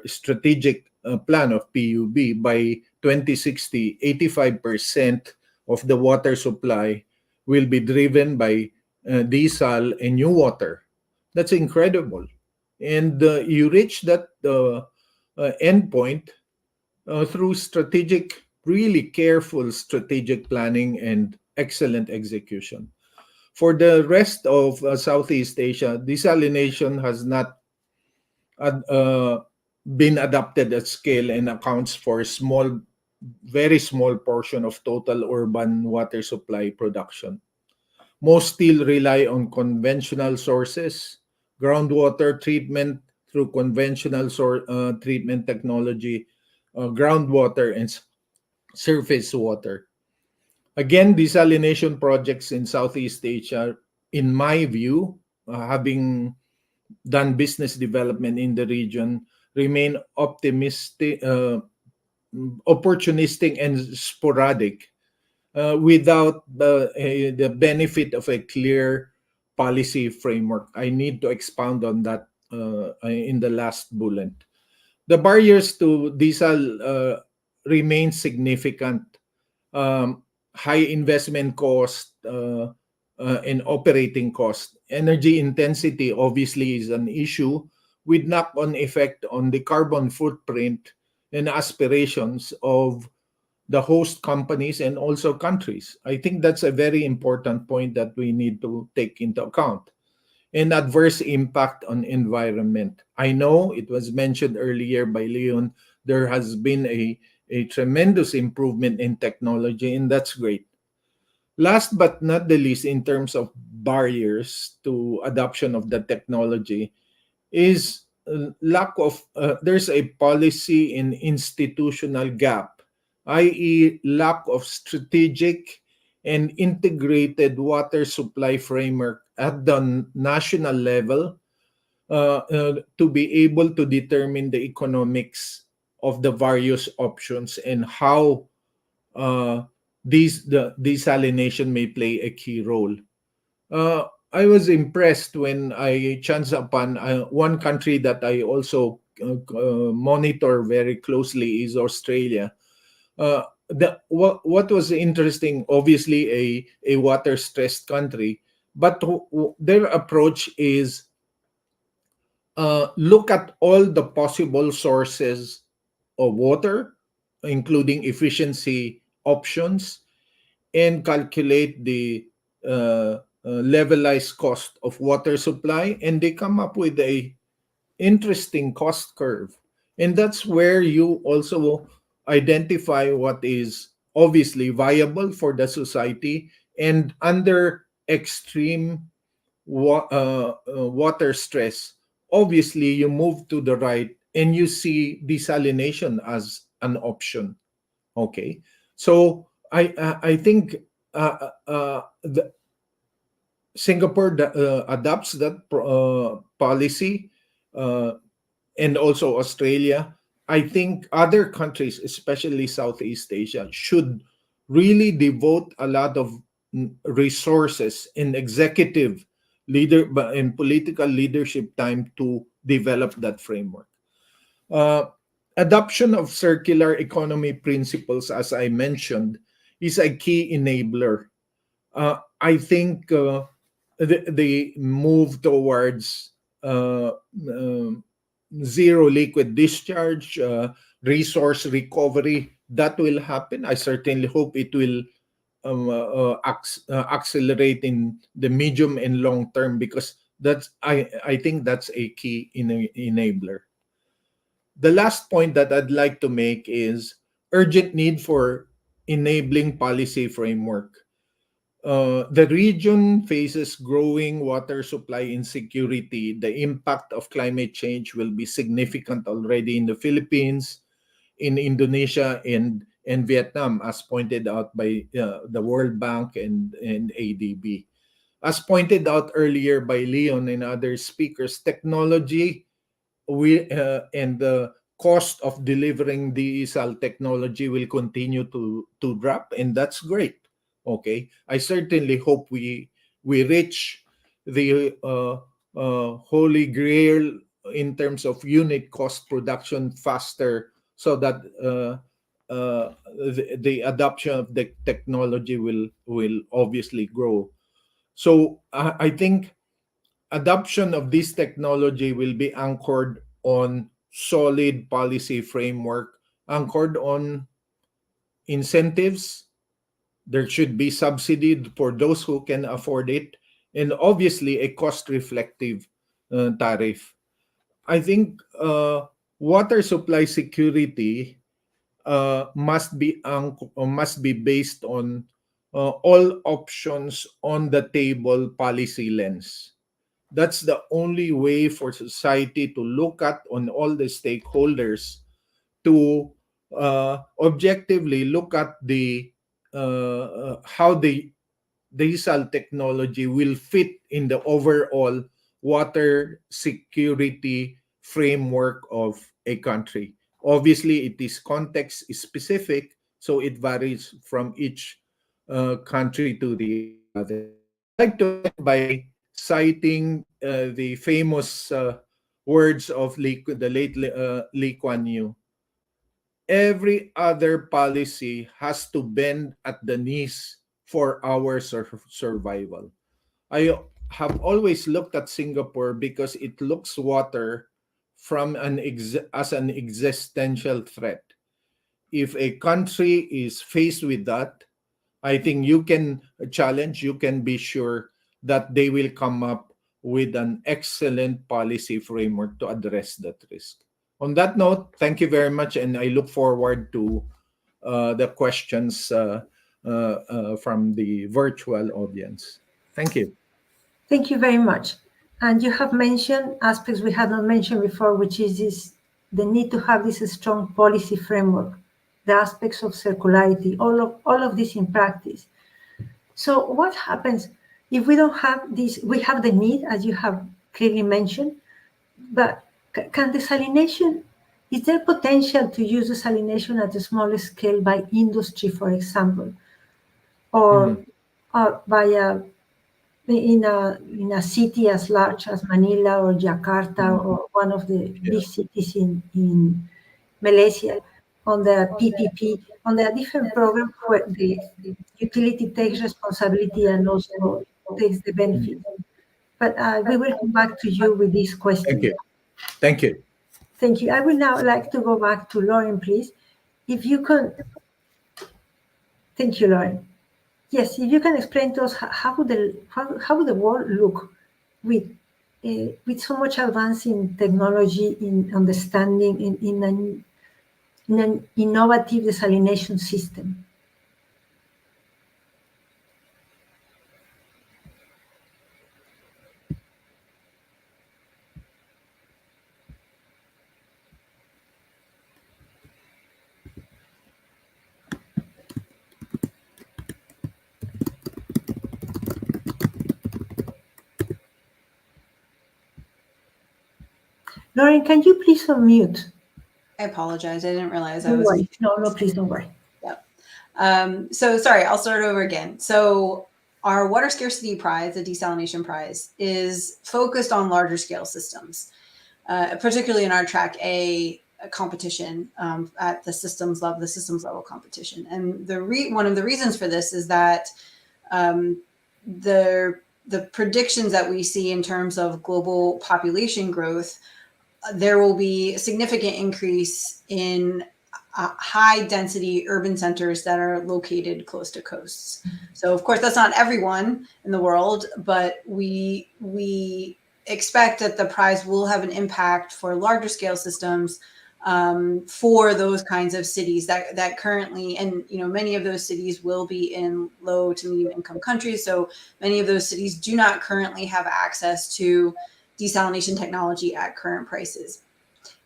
strategic plan of PUB, by 2060, 85% of the water supply will be driven by desal and new water. That's incredible. And you reach that endpoint through really careful strategic planning and excellent execution. For the rest of Southeast Asia, desalination has not been adopted at scale and accounts for very small portion of total urban water supply production. Most still rely on conventional sources, groundwater treatment through conventional treatment technology, groundwater and surface water. Again, desalination projects in Southeast Asia, in my view, having done business development in the region, remain opportunistic and sporadic, without the benefit of a clear policy framework. I need to expound on that in the last bullet. The barriers to desal remain significant. High investment cost and operating cost. Energy intensity obviously is an issue, with knock-on effect on the carbon footprint and aspirations of the host companies and also countries. I think that's a very important point that we need to take into account. And adverse impact on environment. I know it was mentioned earlier by Leon, there has been a tremendous improvement in technology, and that's great. Last but not the least, in terms of barriers to adoption of the technology, is lack of, there's a policy and institutional gap, i.e., lack of strategic and integrated water supply framework at the national level to be able to determine the economics of the various options and how the desalination may play a key role. I was impressed when I chanced upon one country that I also monitor very closely is Australia. What was interesting, obviously a water stressed country, but their approach is look at all the possible sources of water, including efficiency options, and calculate the levelized cost of water supply, and they come up with a interesting cost curve. And that's where you also identify what is obviously viable for the society, and under extreme water stress, obviously you move to the right and you see desalination as an option. Okay, so I think the Singapore adopts that policy, and also Australia. I think other countries, especially Southeast Asia, should really devote a lot of resources and executive leader and political leadership time to develop that framework. Adoption of circular economy principles, as I mentioned, is a key enabler. I think the move towards zero liquid discharge, resource recovery, that will happen. I certainly hope it will accelerate in the medium and long term, because I think that's a key enabler. The last point that I'd like to make is urgent need for enabling policy framework. The region faces growing water supply insecurity. The impact of climate change will be significant already in the Philippines, in Indonesia, and Vietnam, as pointed out by the World Bank and ADB. As pointed out earlier by Leon and other speakers, technology and the cost of delivering desal technology will continue to drop, and that's great. Okay, I certainly hope we reach the holy grail in terms of unit cost production faster, so that the adoption of the technology will obviously grow. So I think adoption of this technology will be anchored on solid policy framework, anchored on incentives. There should be subsidy for those who can afford it, and obviously a cost reflective tariff. I think water supply security must be based on all options on the table policy lens. That's the only way for society to look at, on all the stakeholders, to objectively look at the how the diesel technology will fit in the overall water security framework of a country. Obviously, it is context specific, so it varies from each country to the other. I'd like to end by citing the famous words of the late Lee Kuan Yew. Every other policy has to bend at the knees for our survival. I have always looked at Singapore because it looks water from as an existential threat. If a country is faced with that, I think you can challenge, you can be sure that they will come up with an excellent policy framework to address that risk. On that note, thank you very much, and I look forward to the questions from the virtual audience. Thank you. Thank you very much. And you have mentioned aspects we had not mentioned before, which is the need to have this strong policy framework, the aspects of circularity, all of this in practice. So what happens if we don't have this? We have the need, as you have clearly mentioned, but can desalination, is there potential to use desalination at a smaller scale by industry, for example, or by in a city as large as Manila or Jakarta or one of the big cities in Malaysia, on the PPP, on the different programs where the utility takes responsibility and also takes the benefit? But we will come back to you with this question. Thank you. Thank you. Thank you. I would now like to go back to Lauren, please. If you can. Thank you, Lauren. Yes, if you can explain to us how would the world look with so much advance in technology, in understanding, in an innovative desalination system. Lauren, can you please unmute? I apologize. I didn't realize I Don't was. worry. No, please don't worry. Yep. So sorry, I'll start over again. So our water scarcity prize, the desalination prize, is focused on larger scale systems, particularly in our track A competition at the systems level competition. And one of the reasons for this is that the predictions that we see in terms of global population growth, there will be a significant increase in high density urban centers that are located close to coasts. So of course, that's not everyone in the world, but we expect that the prize will have an impact for larger scale systems for those kinds of cities that currently, and many of those cities will be in low to medium income countries. So many of those cities do not currently have access to desalination technology at current prices.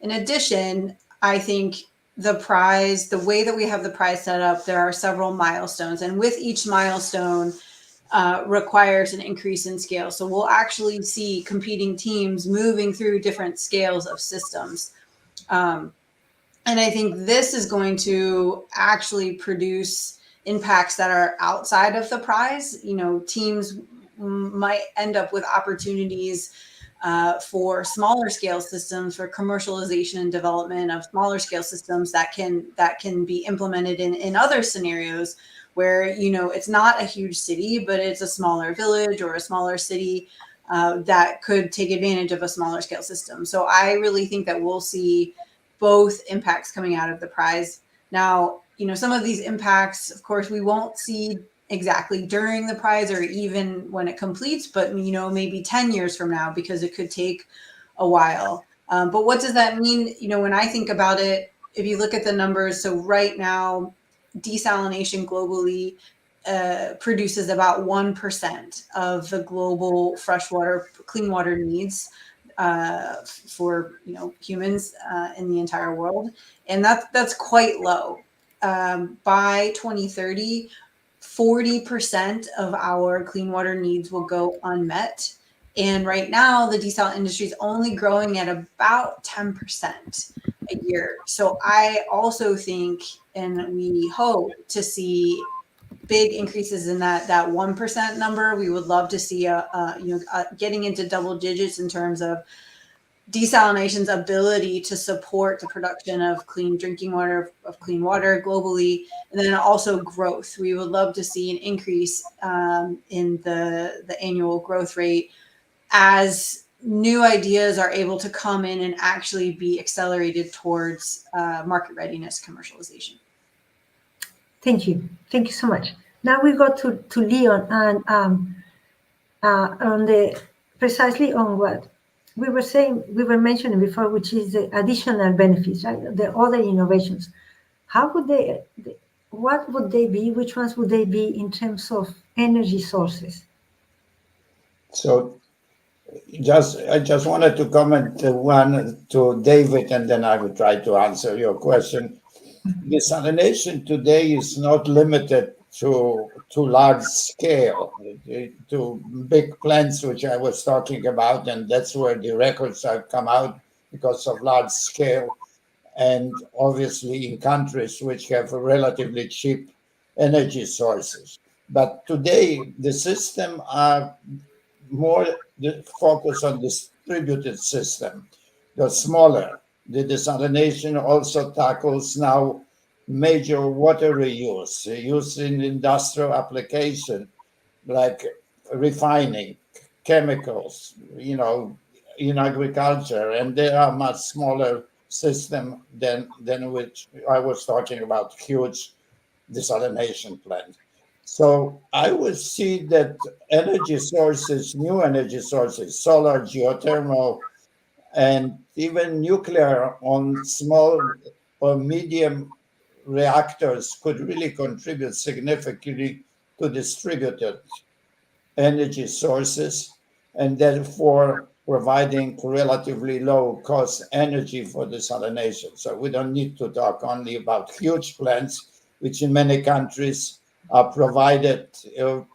In addition, I think the prize, the way that we have the prize set up, there are several milestones, and with each milestone requires an increase in scale. So we'll actually see competing teams moving through different scales of systems. And I think this is going to actually produce impacts that are outside of the prize. Teams might end up with opportunities for smaller scale systems, for commercialization and development of smaller scale systems that can be implemented in other scenarios where it's not a huge city, but it's a smaller village or a smaller city that could take advantage of a smaller scale system. So I really think that we'll see both impacts coming out of the prize. Now, some of these impacts, of course, we won't see exactly during the prize or even when it completes, but maybe 10 years from now, because it could take a while. But what does that mean? When I think about it, if you look at the numbers, so right now, desalination globally produces about 1% of the global freshwater, clean water needs for humans in the entire world, and that's quite low. By 2030, 40% of our clean water needs will go unmet. And right now, the desal industry is only growing at about 10% a year. So I also think, and we hope to see big increases in that 1% number. We would love to see getting into double digits in terms of desalination's ability to support the production of clean drinking water, of clean water globally, and then also growth. We would love to see an increase in the annual growth rate as new ideas are able to come in and actually be accelerated towards market readiness commercialization. Thank you. Thank you so much. Now we go to Leon and on the precisely on what we were mentioning before, which is the additional benefits, right? The other innovations. How would what would they be? Which ones would they be in terms of energy sources? So I just wanted to comment one to David, and then I will try to answer your question. Desalination today is not limited to large scale, to big plants, which I was talking about, and that's where the records have come out because of large scale, and obviously in countries which have relatively cheap energy sources. But today, the system are more focused on distributed system, the smaller. The desalination also tackles now major water reuse, use in industrial application, like refining, chemicals, in agriculture, and they are much smaller system than which I was talking about, huge desalination plant. So I would see that energy sources, new energy sources, solar, geothermal, and even nuclear on small or medium reactors could really contribute significantly to distributed energy sources, and therefore providing relatively low cost energy for desalination. So we don't need to talk only about huge plants, which in many countries are provided,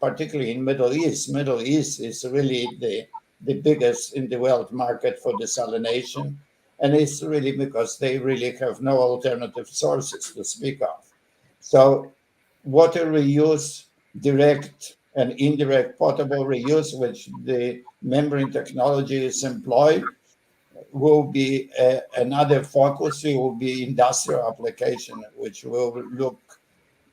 particularly in Middle East. Middle East is really the biggest in the world market for desalination. And it's really because they really have no alternative sources to speak of. So water reuse, direct and indirect potable reuse, which the membrane technology is employed, will be another focus. It will be industrial application, which will look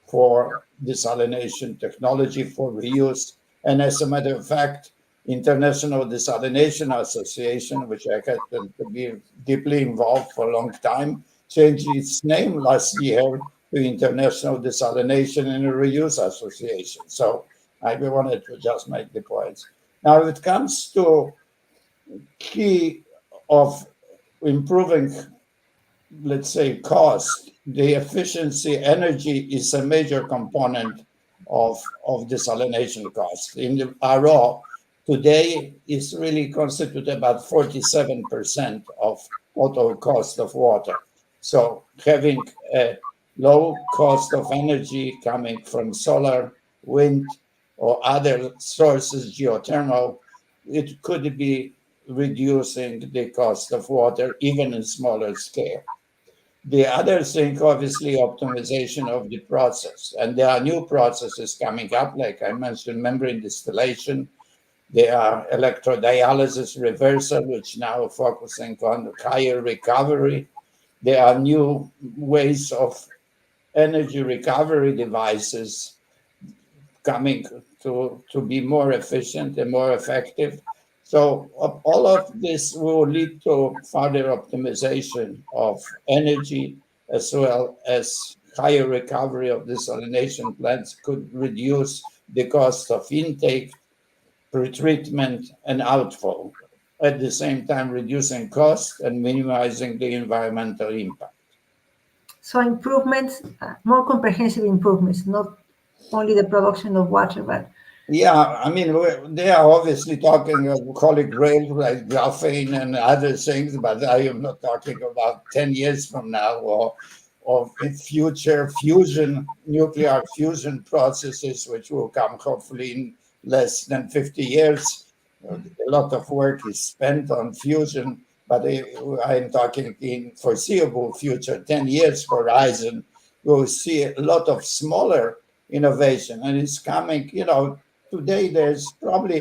for desalination technology for reuse. And as a matter of fact, International Desalination Association, which I happen to be deeply involved for a long time, changed its name last year to International Desalination and Reuse Association. So I wanted to just make the points. Now, if it comes to key of improving, let's say, cost, the efficiency, energy is a major component of desalination cost. In the RO, today is really constituted about 47% of total cost of water. So having a low cost of energy coming from solar, wind, or other sources, geothermal, it could be reducing the cost of water even in smaller scale. The other thing, obviously, optimization of the process. And there are new processes coming up, like I mentioned, membrane distillation. There are electrodialysis reversal, which now focusing on higher recovery. There are new ways of energy recovery devices coming to be more efficient and more effective. So all of this will lead to further optimization of energy, as well as higher recovery of desalination plants could reduce the cost of intake, pretreatment, and outflow, at the same time reducing cost and minimizing the environmental impact. So improvements, more comprehensive improvements, not only the production of water, but Yeah, I mean, they are obviously talking of holy grail like graphene and other things, but I am not talking about 10 years from now or in future fusion, nuclear fusion processes, which will come hopefully in less than 50 years. A lot of work is spent on fusion, but I'm talking in foreseeable future, 10 years horizon, we'll see a lot of smaller innovation, and it's coming, today there's probably,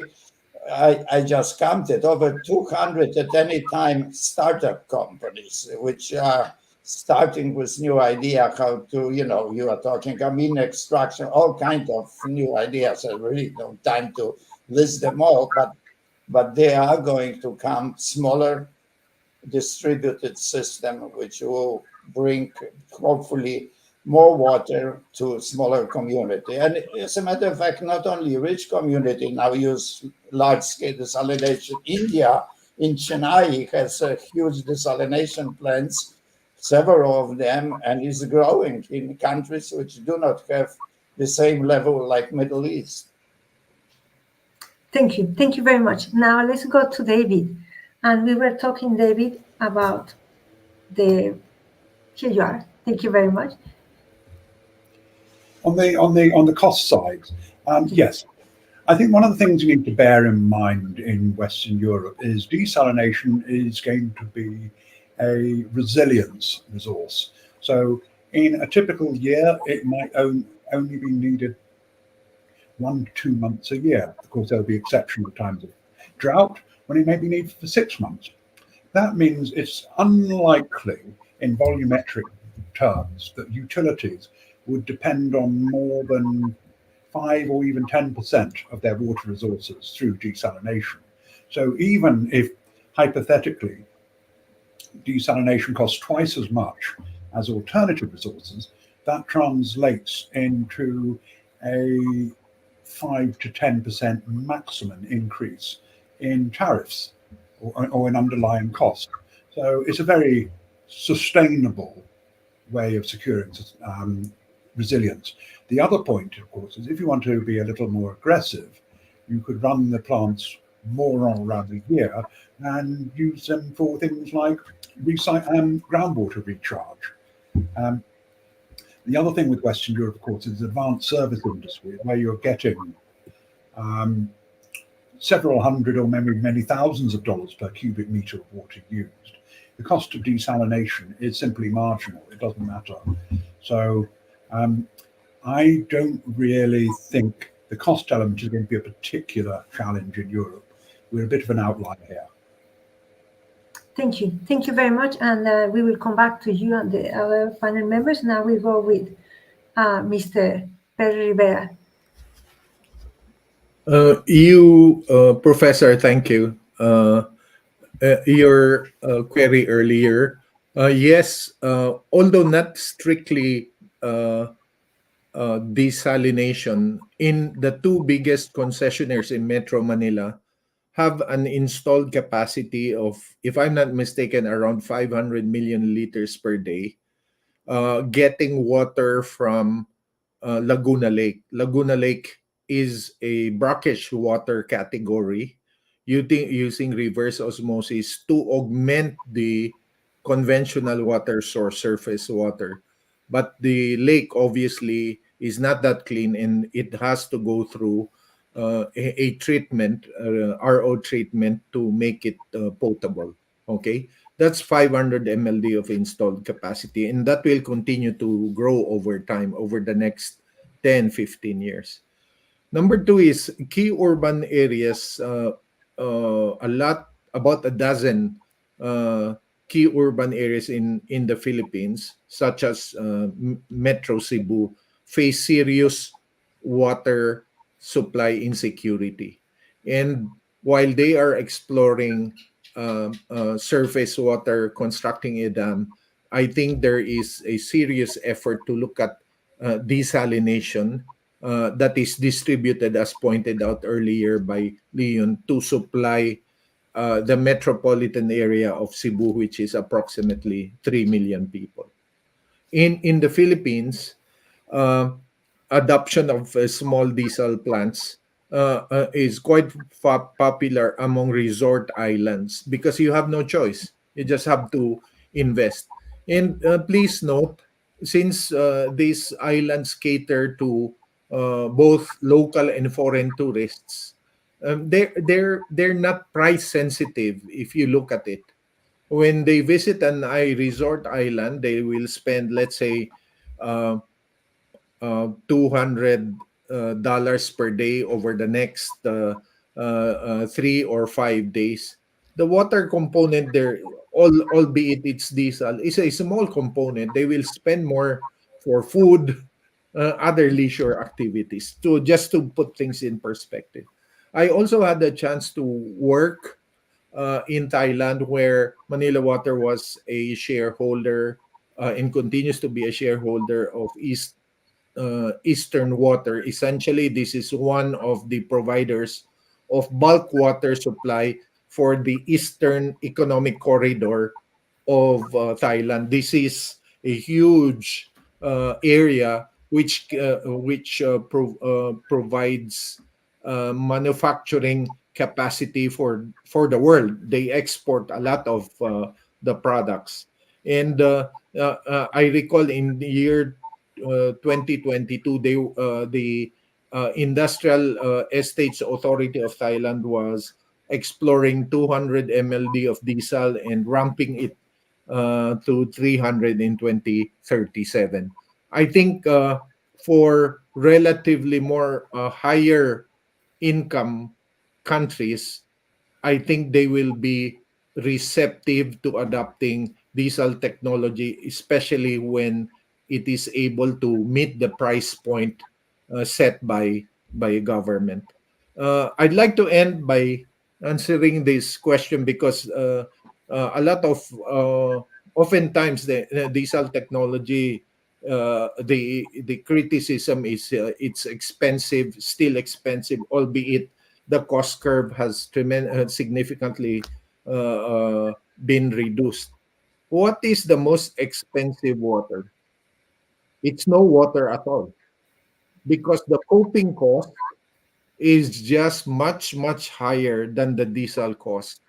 I just counted, over 200 at any time startup companies, which are starting with new idea how to, you are talking amine extraction, all kinds of new ideas. I really don't have time to list them all, but they are going to come smaller distributed system, which will bring hopefully more water to smaller community. And as a matter of fact, not only rich community now use large-scale desalination. India, in Chennai, has a huge desalination plants, several of them, and is growing in countries which do not have the same level like Middle East. thank you. Thank you very much. Now let's go to David. And we were talking, David, about here you are. Thank you very much. On the cost side, yes, I think one of the things you need to bear in mind in Western Europe is desalination is going to be a resilience resource. So in a typical year, it might only be needed 1 to 2 months a year. Of course, there'll be exceptional times of drought when it may be needed for 6 months. That means it's unlikely in volumetric terms that utilities would depend on more than 5 or even 10% of their water resources through desalination. So even if hypothetically desalination costs twice as much as alternative resources, that translates into a 5 to 10% maximum increase in tariffs or in underlying cost. So it's a very sustainable way of securing resilience. The other point, of course, is if you want to be a little more aggressive, you could run the plants more around the year and use them for things like groundwater recharge. The other thing with Western Europe, of course, is the advanced service industry, where you're getting several hundred or maybe many thousands of dollars per cubic meter of water used. The cost of desalination is simply marginal. It doesn't matter. So I don't really think the cost element is going to be a particular challenge in Europe. We're a bit of an outlier here. Thank you. Thank you very much. And we will come back to you and the other panel members. Now we go with Mr. Perry Rivera. Professor, thank you. Your query earlier, yes, although not strictly desalination, in the two biggest concessionaires in Metro Manila have an installed capacity of, if I'm not mistaken, around 500 million liters per day, getting water from Laguna Lake. Laguna Lake is a brackish water category using reverse osmosis to augment the conventional water source, surface water. But the lake obviously is not that clean, and it has to go through a treatment, RO treatment, to make it potable. Okay, that's 500 mld of installed capacity, and that will continue to grow over time, over the next 10-15 years. Number two is key urban areas. About a dozen key urban areas in the Philippines, such as Metro Cebu, face serious water supply insecurity. And while they are exploring surface water, constructing a dam, I think there is a serious effort to look at desalination that is distributed, as pointed out earlier by Leon, to supply the metropolitan area of Cebu, which is approximately 3 million people. In the Philippines, uh, adoption of small diesel plants is quite popular among resort islands because you have no choice. You just have to invest. And please note, since these islands cater to both local and foreign tourists, they're not price sensitive if you look at it. When they visit an resort island, they will spend, let's say, uh, $200 per day over the next 3 or 5 days. The water component there, albeit it's diesel, is a small component. They will spend more for food, other leisure activities. To just to put things in perspective, I also had the chance to work in Thailand, where Manila Water was a shareholder and continues to be a shareholder of Eastern Water. Essentially, this is one of the providers of bulk water supply for the Eastern Economic Corridor of Thailand. This is a huge area which provides manufacturing capacity for the world. They export a lot of the products, and I recall in the year 2022, the Industrial Estates Authority of Thailand was exploring 200 mld of diesel and ramping it to 300 in 2037. I think for relatively more higher income countries, I think they will be receptive to adopting diesel technology, especially when it is able to meet the price point set by government. I'd like to end by answering this question because a lot of oftentimes the diesel technology, the criticism is it's expensive, still expensive, albeit the cost curve has significantly been reduced. What is the most expensive water? It's no water at all, because the coping cost is just much, much higher than the diesel cost.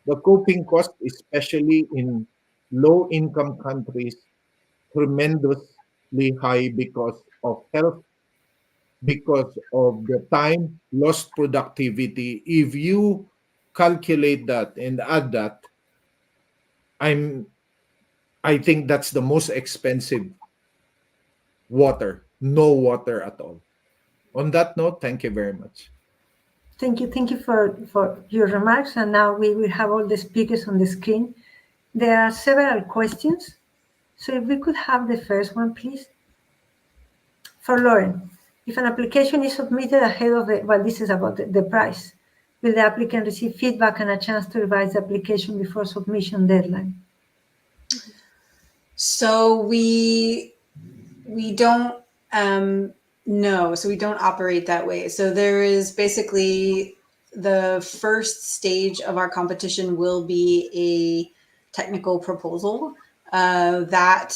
The coping cost, especially in low income countries, tremendously high because of health, because of the time, lost productivity. If you calculate that and add that, I'm I think that's the most expensive water, no water at all. On that note, thank you very much. Thank you for your remarks. And now we will have all the speakers on the screen. There are several questions. So if we could have the first one, please. For Lauren, if an application is submitted ahead of well, this is about the price. Will the applicant receive feedback and a chance to revise the application before submission deadline? So we don't no, so we don't operate that way. So there is basically the first stage of our competition will be a technical proposal. That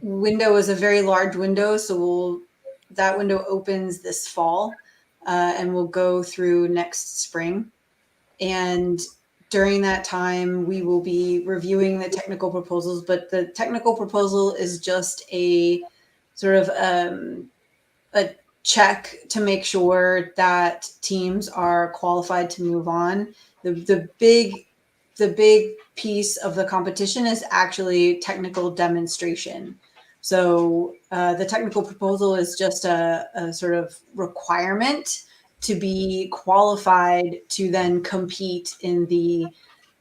window is a very large window, so that window opens this fall and will go through next spring. And during that time, we will be reviewing the technical proposals, but the technical proposal is just a sort of a check to make sure that teams are qualified to move on. The big piece of the competition is actually technical demonstration. So the technical proposal is just a sort of requirement to be qualified to then compete in the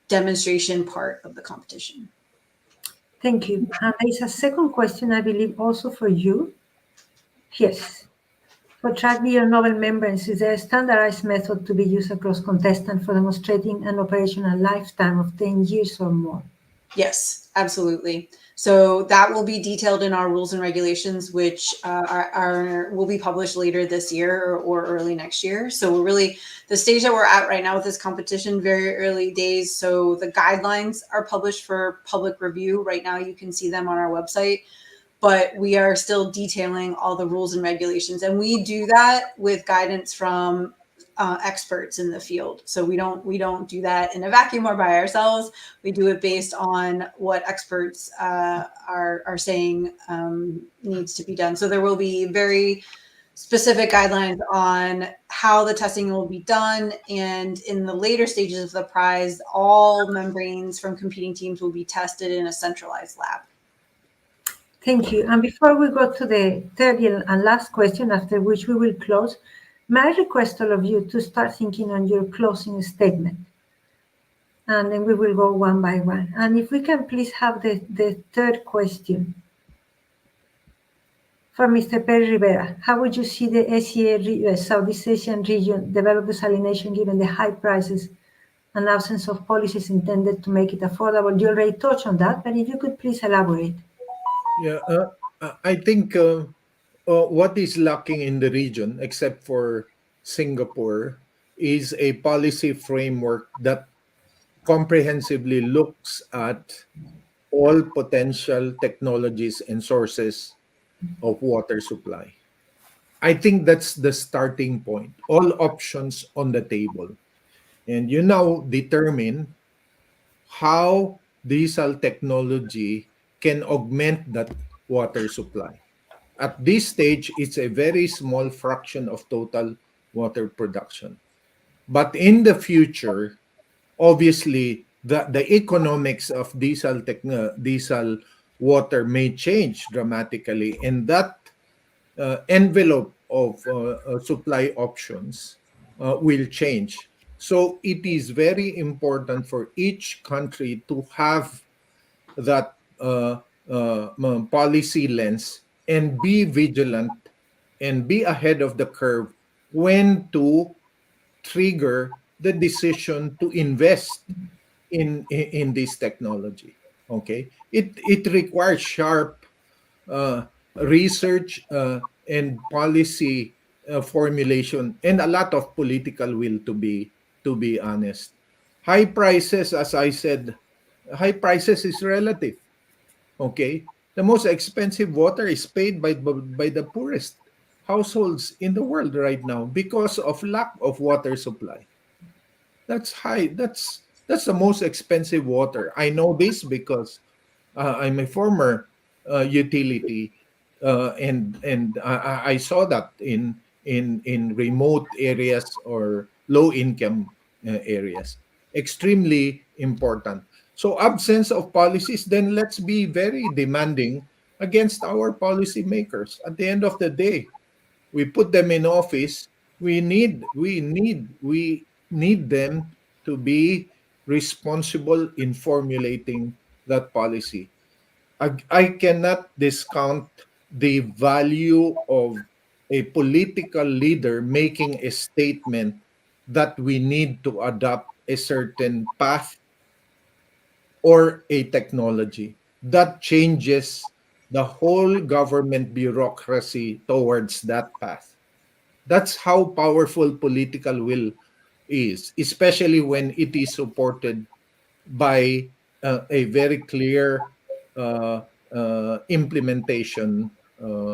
demonstration part of the competition. Thank you. And there is a second question, I believe, also for you. Yes. For track beer novel membranes, is there a standardized method to be used across contestants for demonstrating an operational lifetime of 10 years or more? Yes, absolutely. So that will be detailed in our rules and regulations, which will be published later this year or early next year. So we're really, the stage that we're at right now with this competition, very early days. So the guidelines are published for public review. Right now you can see them on our website, but we are still detailing all the rules and regulations. And we do that with guidance from experts in the field. So we don't do that in a vacuum or by ourselves. We do it based on what experts are saying needs to be done. So there will be very specific guidelines on how the testing will be done. And in the later stages of the prize, all membranes from competing teams will be tested in a centralized lab. Thank you. And before we go to the third and last question, after which we will close, may I request all of you to start thinking on your closing statement? And then we will go one by one. And if we can please have the third question. For Mr. Perry Rivera, how would you see the SEA, Southeast Asian region, develop desalination given the high prices and absence of policies intended to make it affordable? You already touched on that, but if you could please elaborate. Yeah, I think what is lacking in the region, except for Singapore, is a policy framework that comprehensively looks at all potential technologies and sources of water supply. I think that's the starting point. All options on the table. And you now determine how diesel technology can augment that water supply. At this stage, it's a very small fraction of total water production. But in the future, obviously, the economics of diesel water may change dramatically, and that envelope of supply options will change. So it is very important for each country to have that policy lens and be vigilant and be ahead of the curve when to trigger the decision to invest in this technology. Okay, it requires sharp research and policy formulation and a lot of political will, to be honest. High prices, as I said, high prices is relative. Okay, the most expensive water is paid by the poorest households in the world right now because of lack of water supply. That's high. That's the most expensive water. I know this because I'm a former utility, and I saw that in remote areas or low income areas. Extremely important. So absence of policies, then let's be very demanding against our policymakers. At the end of the day, we put them in office, we need them to be responsible in formulating that policy. I cannot discount the value of a political leader making a statement that we need to adopt a certain path or a technology that changes the whole government bureaucracy towards that path. That's how powerful political will is, especially when it is supported by a very clear uh, implementation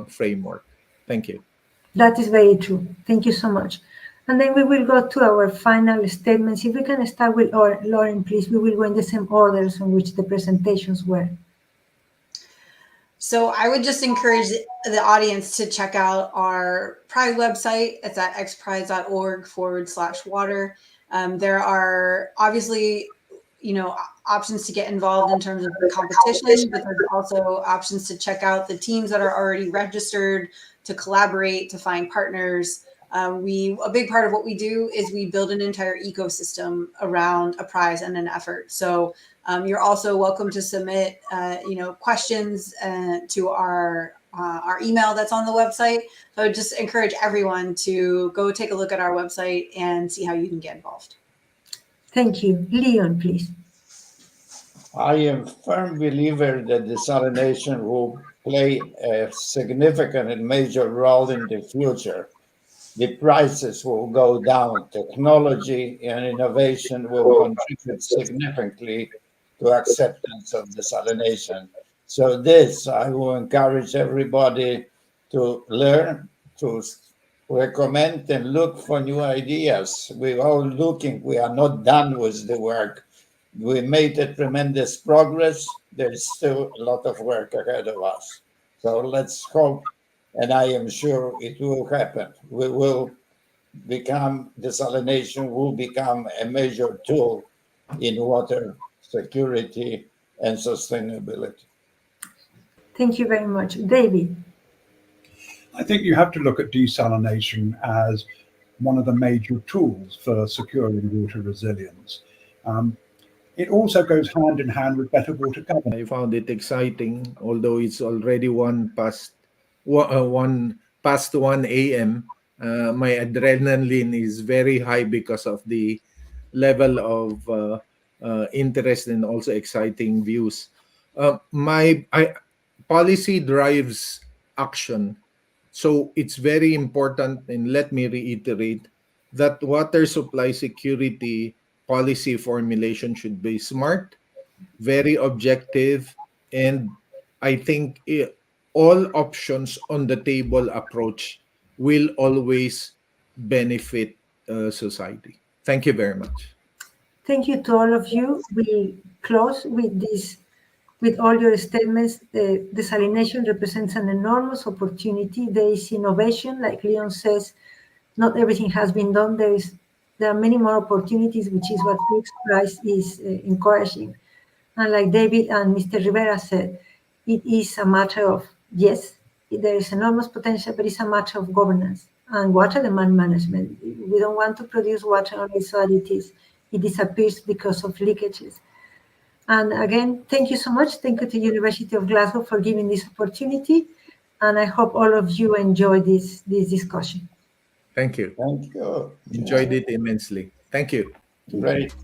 framework. Thank you. That is very true. Thank you so much. And then we will go to our final statements. If we can start with Lauren, please. We will go in the same orders in which the presentations were. So I would just encourage the audience to check out our Pride website. It's at xprize.org/water. There are obviously, options to get involved in terms of the competition, but there's also options to check out the teams that are already registered, to collaborate, to find partners. A big part of what we do is we build an entire ecosystem around a prize and an effort. So you're also welcome to submit, questions to our email that's on the website. So I just encourage everyone to go take a look at our website and see how you can get involved. Thank you. Leon, please. I am a firm believer that desalination will play a significant and major role in the future. The prices will go down. Technology and innovation will contribute significantly to acceptance of desalination. So this, I will encourage everybody to learn, to recommend and look for new ideas. We're all looking, we are not done with the work. We made a tremendous progress. There's still a lot of work ahead of us. So let's hope, and I am sure it will happen. We will become, desalination will become a major tool in water security and sustainability. Thank you very much. David. I think you have to look at desalination as one of the major tools for securing water resilience. It also goes hand in hand with better water governance. I found it exciting, although it's already 1 past 1 a.m. My adrenaline is very high because of the level of interest and also exciting views. Policy drives action, so it's very important. And let me reiterate that water supply security policy formulation should be smart, very objective, and I think all options on the table approach will always benefit society. Thank you very much. Thank you to all of you. We close with this, with all your statements. Desalination represents an enormous opportunity. There is innovation, like Leon says. Not everything has been done. There are many more opportunities, which is what X Prize is encouraging. And like David and Mr. Rivera said, it is a matter of, yes, there is enormous potential, but it's a matter of governance and water demand management. We don't want to produce water only so that it disappears because of leakages. And again, thank you so much. Thank you to University of Glasgow for giving this opportunity. And I hope all of you enjoy this Thank you. Thank you. Enjoyed it immensely. Thank you. Great.